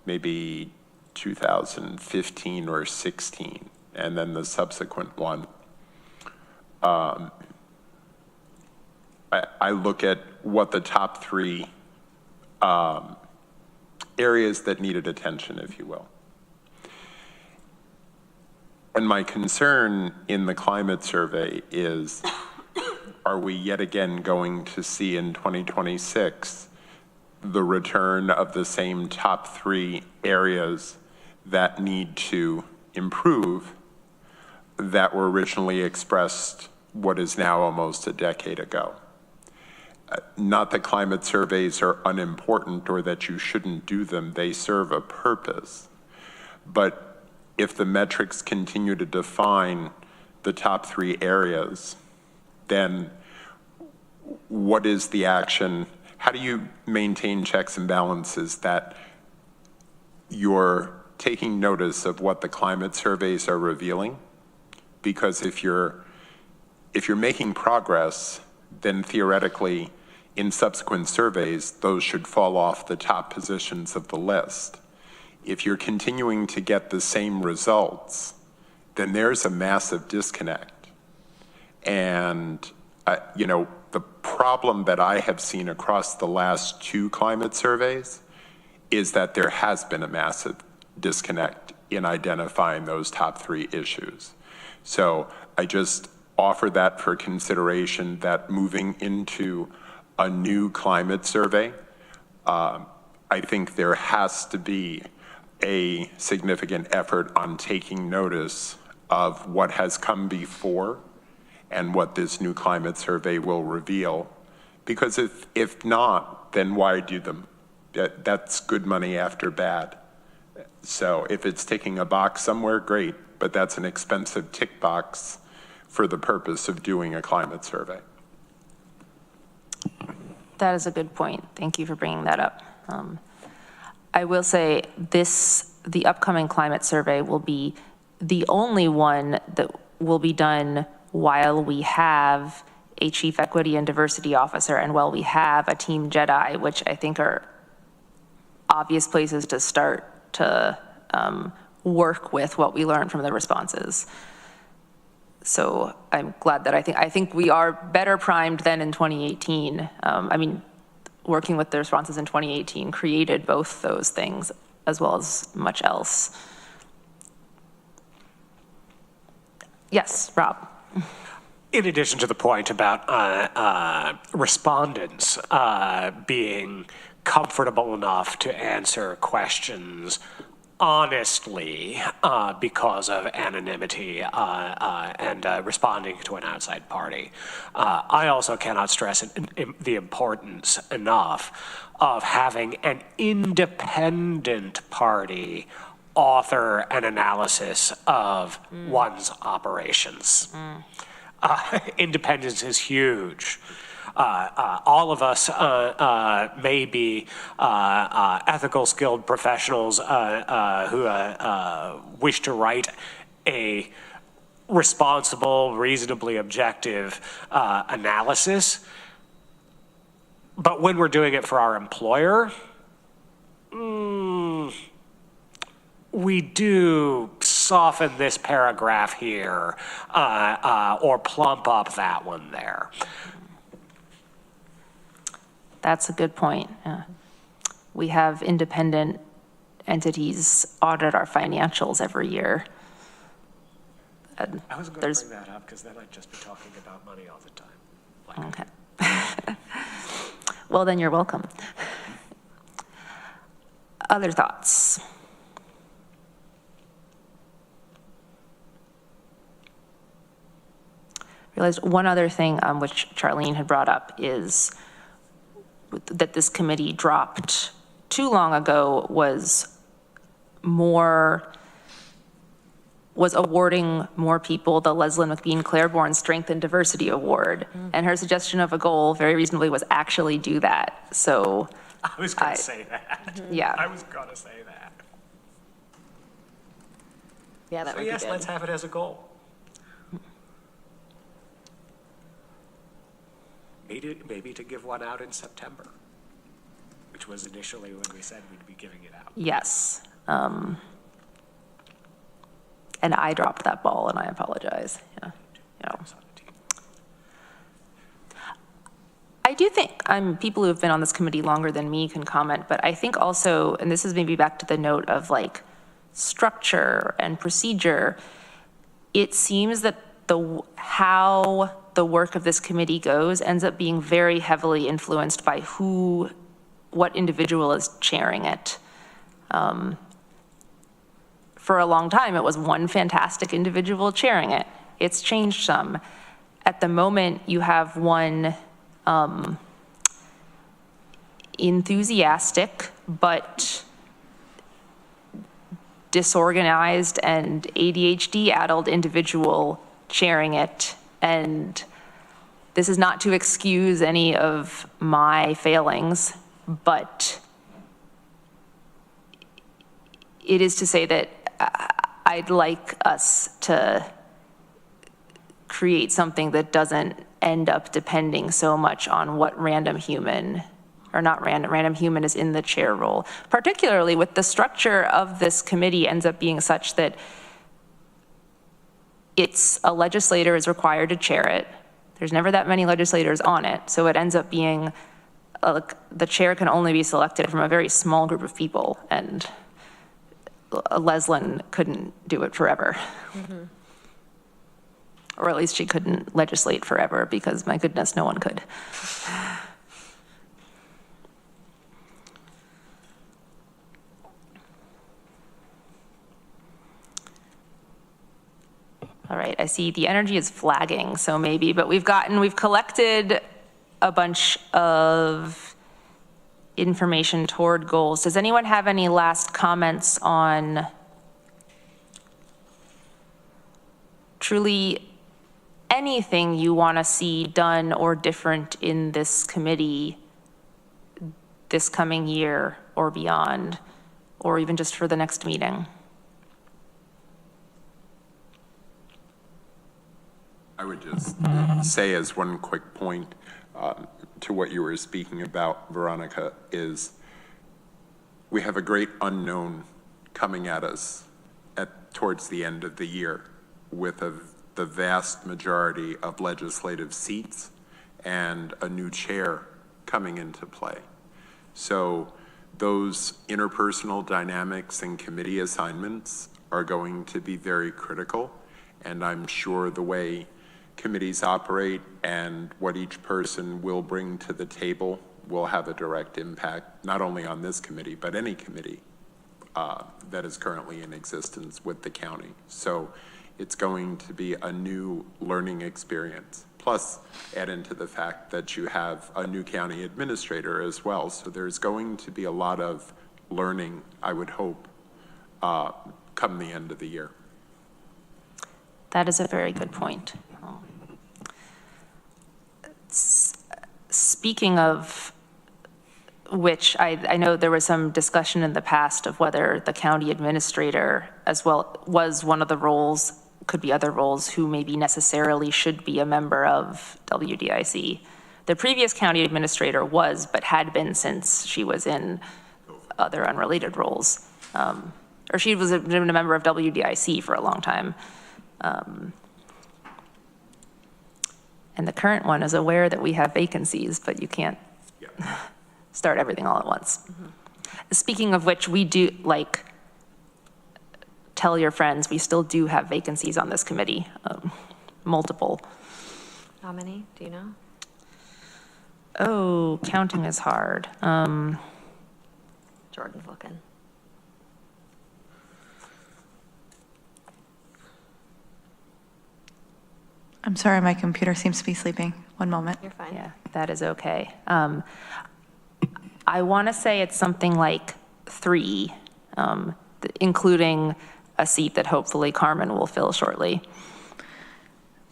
maybe 2015 or 16, and then the subsequent one, I look at what the top three areas that needed attention, if you will. And my concern in the climate survey is, are we yet again going to see in 2026 the return of the same top three areas that need to improve that were originally expressed what is now almost a decade ago? Not that climate surveys are unimportant or that you shouldn't do them, they serve a purpose. But if the metrics continue to define the top three areas, then what is the action? How do you maintain checks and balances that you're taking notice of what the climate surveys are revealing? Because if you're making progress, then theoretically, in subsequent surveys, those should fall off the top positions of the list. If you're continuing to get the same results, then there's a massive disconnect. And, the problem that I have seen across the last 2 climate surveys is that there has been a massive disconnect in identifying those top 3 issues. So I just offer that for consideration, that moving into a new climate survey, I think there has to be a significant effort on taking notice of what has come before and what this new climate survey will reveal. Because if not, then why do them? That's good money after bad. So if it's ticking a box somewhere, great, but that's an expensive tick box for the purpose of doing a climate survey. That is a good point. Thank you for bringing that up. I will say the upcoming climate survey will be the only one that will be done while we have a chief equity and diversity officer and while we have a team Jedi, which I think are obvious places to start to work with what we learned from the responses. So I'm glad that I think we are better primed than in 2018. Working with the responses in 2018 created both those things as well as much else. Yes, Rob. In addition to the point about respondents being comfortable enough to answer questions honestly because of anonymity and responding to an outside party, I also cannot stress the importance enough of having an independent party author an analysis of one's operations. Independence is huge. All of us may be ethical, skilled professionals who wish to write a responsible, reasonably objective analysis. But when we're doing it for our employer, we do soften this paragraph here or plump up that one there. That's a good point. Yeah. We have independent entities audit our financials every year. I wasn't going to bring that up because then I'd just be talking about money all the time. Okay. Well, then you're welcome. Other thoughts? Realized one other thing which Charlene had brought up is that this committee dropped too long ago was awarding more people the Leslyn McBean Claiborne Strength and Diversity Award. And her suggestion of a goal, very reasonably, was actually do that. So I was going to say that. Yeah. I was going to say that. Yeah, that So would yes, be good. let's have it as a goal. Maybe to give one out in September, which was initially when we said we'd be giving it out. Yes. And I dropped that ball and I apologize. Yeah. I do think people who have been on this committee longer than me can comment, but I think also, and this is maybe back to the note of like structure and procedure, it seems that how the work of this committee goes ends up being very heavily influenced by what individual is chairing it. For a long time, it was one fantastic individual chairing it. It's changed some. At the moment, you have one enthusiastic but disorganized and ADHD-addled individual chairing it. And this is not to excuse any of my failings, but it is to say that I'd like us to create something that doesn't end up depending so much on what random human or not random, random human is in the chair role, particularly with the structure of this committee ends up being such that a legislator is required to chair it. There's never that many legislators on it, so it ends up being the chair can only be selected from a very small group of people, and Leslyn couldn't do it forever. Mm-hmm. Or at least she couldn't legislate forever because, my goodness, no one could. All right, I see the energy is flagging, so maybe, but we've collected a bunch of information toward goals. Does anyone have any last comments on truly anything you want to see done or different in this committee this coming year or beyond, or even just for the next meeting? I would just say as one quick point to what you were speaking about, Veronica, is we have a great unknown coming at us towards the end of the year with the vast majority of legislative seats and a new chair coming into play. So those interpersonal dynamics and committee assignments are going to be very critical, and I'm sure the way committees operate and what each person will bring to the table will have a direct impact, not only on this committee, but any committee that is currently in existence with the county. So it's going to be a new learning experience. Plus, add into the fact that you have a new county administrator as well. So there's going to be a lot of learning, I would hope, come the end of the year. That is a very good point. Speaking of which, I know there was some discussion in the past of whether the county administrator as well was one of the roles, could be other roles, who maybe necessarily should be a member of WDIC. The previous county administrator was, but had been since she was in other unrelated roles. Or she was a member of WDIC for a long time. And the current one is aware that we have vacancies, but you can't start everything all at once. Mm-hmm. Speaking of which, we do, tell your friends, we still do have vacancies on this committee, multiple. How many, do you know? Oh, counting is hard. Jordan's looking. I'm sorry, my computer seems to be sleeping. One moment. You're fine. Yeah, that is okay. I want to say it's something like 3, including a seat that hopefully Carmen will fill shortly.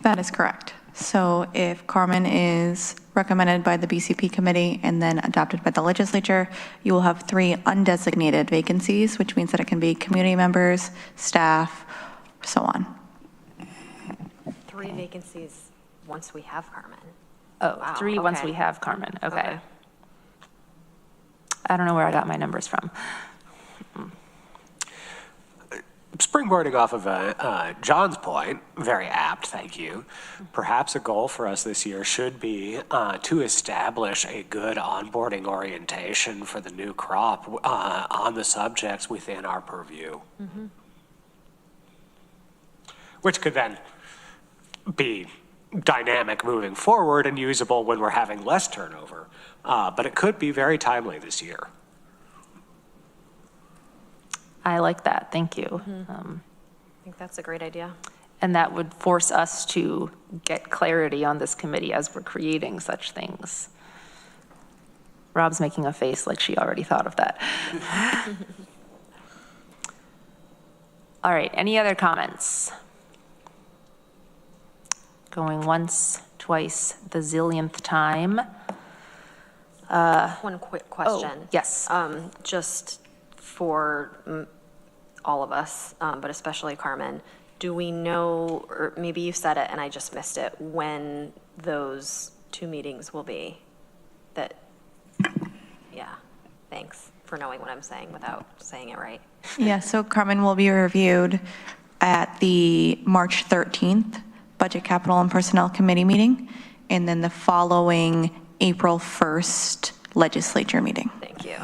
That is correct. So if Carmen is recommended by the BCP committee and then adopted by the legislature, you will have 3 undesignated vacancies, which means that it can be community members, staff, so on. 3 vacancies once we have Carmen. Oh, Wow, 3 once we have Carmen. Okay. I don't know where I got my numbers from. Springboarding off of John's point, very apt, thank you. Perhaps a goal for us this year should be to establish a good onboarding orientation for the new crop on the subjects within our purview. Mm-hmm. Which could then be dynamic moving forward and usable when we're having less turnover. But it could be very timely this year. I like that, thank you. Mm-hmm. I think that's a great idea. And that would force us to get clarity on this committee as we're creating such things. Rob's making a face like she already thought of that. All right, any other comments? Going once, twice, the zillionth time. One quick question. Oh, yes. Just for all of us, but especially Carmen, do we know, or maybe you said it and I just missed it, when those 2 meetings will be? That Yeah, thanks for knowing what I'm saying without saying it right. Yeah, so Carmen will be reviewed at the March 13th Budget, Capital, and Personnel Committee meeting, and then the following April 1st Legislature meeting. Thank you.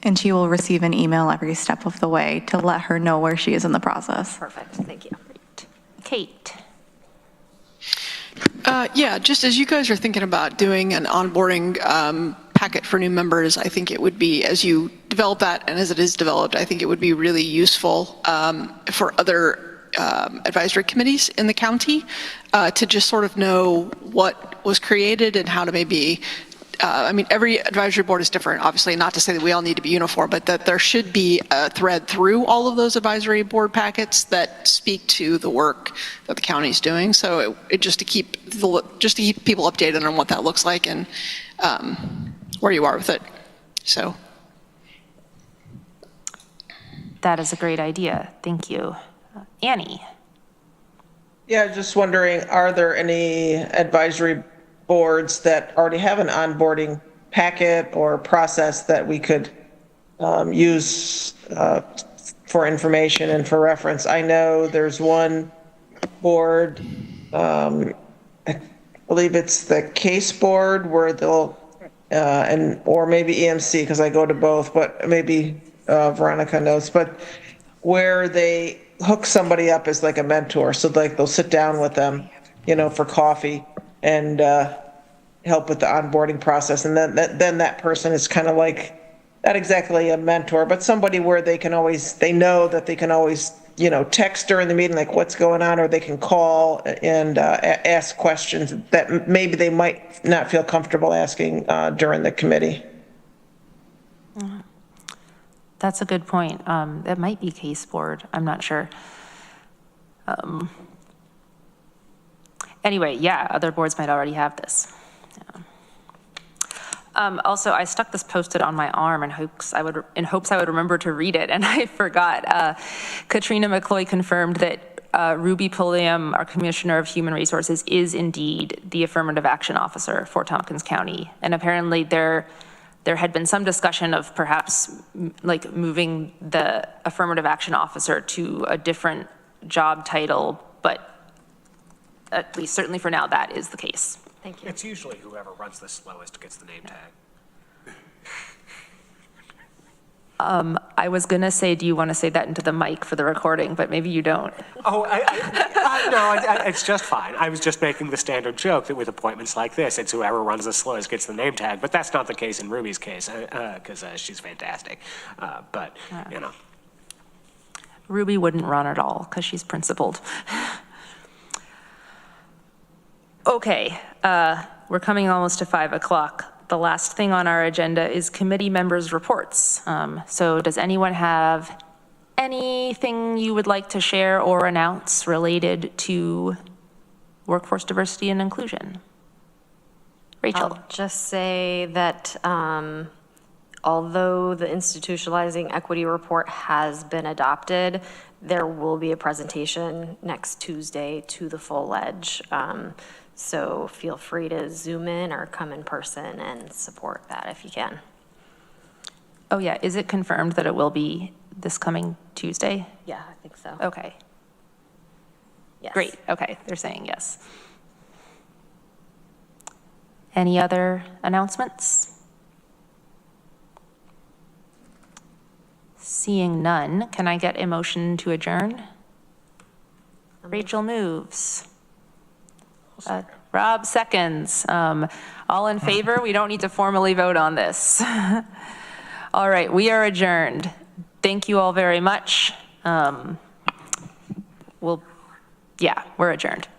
And she will receive an email every step of the way to let her know where she is in the process. Perfect, thank you. Kate. Yeah, just as you guys are thinking about doing an onboarding packet for new members, I think it would be, as you develop that and as it is developed, I think it would be really useful for other advisory committees in the county to just sort of know what was created and how to maybe, I mean, every advisory board is different, obviously, not to say that we all need to be uniform, but that there should be a thread through all of those advisory board packets that speak to the work that the county is doing. So it just to keep people updated on what that looks like and where you are with it. So That is a great idea. Thank you. Annie. Yeah, just wondering, are there any advisory boards that already have an onboarding packet or process that we could use for information and for reference? I know there's one board, I believe it's the case board, where they'll, or maybe EMC, because I go to both, but maybe Veronica knows, but where they hook somebody up as like a mentor. So like they'll sit down with them, for coffee and help with the onboarding process. And then that person is kind of like, not exactly a mentor, but somebody where they know that they can always, text during the meeting, like what's going on, or they can call and ask questions that maybe they might not feel comfortable asking during the committee. That's a good point. It might be case board. I'm not sure. Anyway, yeah, other boards might already have this. Yeah. Also, I stuck this Post-it on my arm in hopes I would remember to read it, and I forgot. Katrina McCloy confirmed that Ruby Pulliam, our Commissioner of Human Resources, is indeed the affirmative action officer for Tompkins County, and apparently there had been some discussion of perhaps like moving the affirmative action officer to a different job title, but at least certainly for now, that is the case. Thank you. It's usually whoever runs the slowest gets the name tag. I was gonna say, do you want to say that into the mic for the recording, but maybe you don't. Oh, no, it's just fine. I was just making the standard joke that with appointments like this, it's whoever runs the slowest gets the name tag, but that's not the case in Ruby's case, because she's fantastic. But. Ruby wouldn't run at all, because she's principled. Okay, we're coming almost to 5 o'clock. The last thing on our agenda is committee members' reports. So does anyone have anything you would like to share or announce related to workforce diversity and inclusion? Rachel. I'll just say that although the institutionalizing equity report has been adopted, there will be a presentation next Tuesday to the full ledge. So feel free to Zoom in or come in person and support that if you can. Oh yeah, is it confirmed that it will be this coming Tuesday? Yeah, I think so. Okay. Yes. Great, okay, they're saying yes. Any other announcements? Seeing none, can I get a motion to adjourn? Rachel moves. Rob seconds. All in favor? We don't need to formally vote on this. All right, we are adjourned. Thank you all very much. We're adjourned.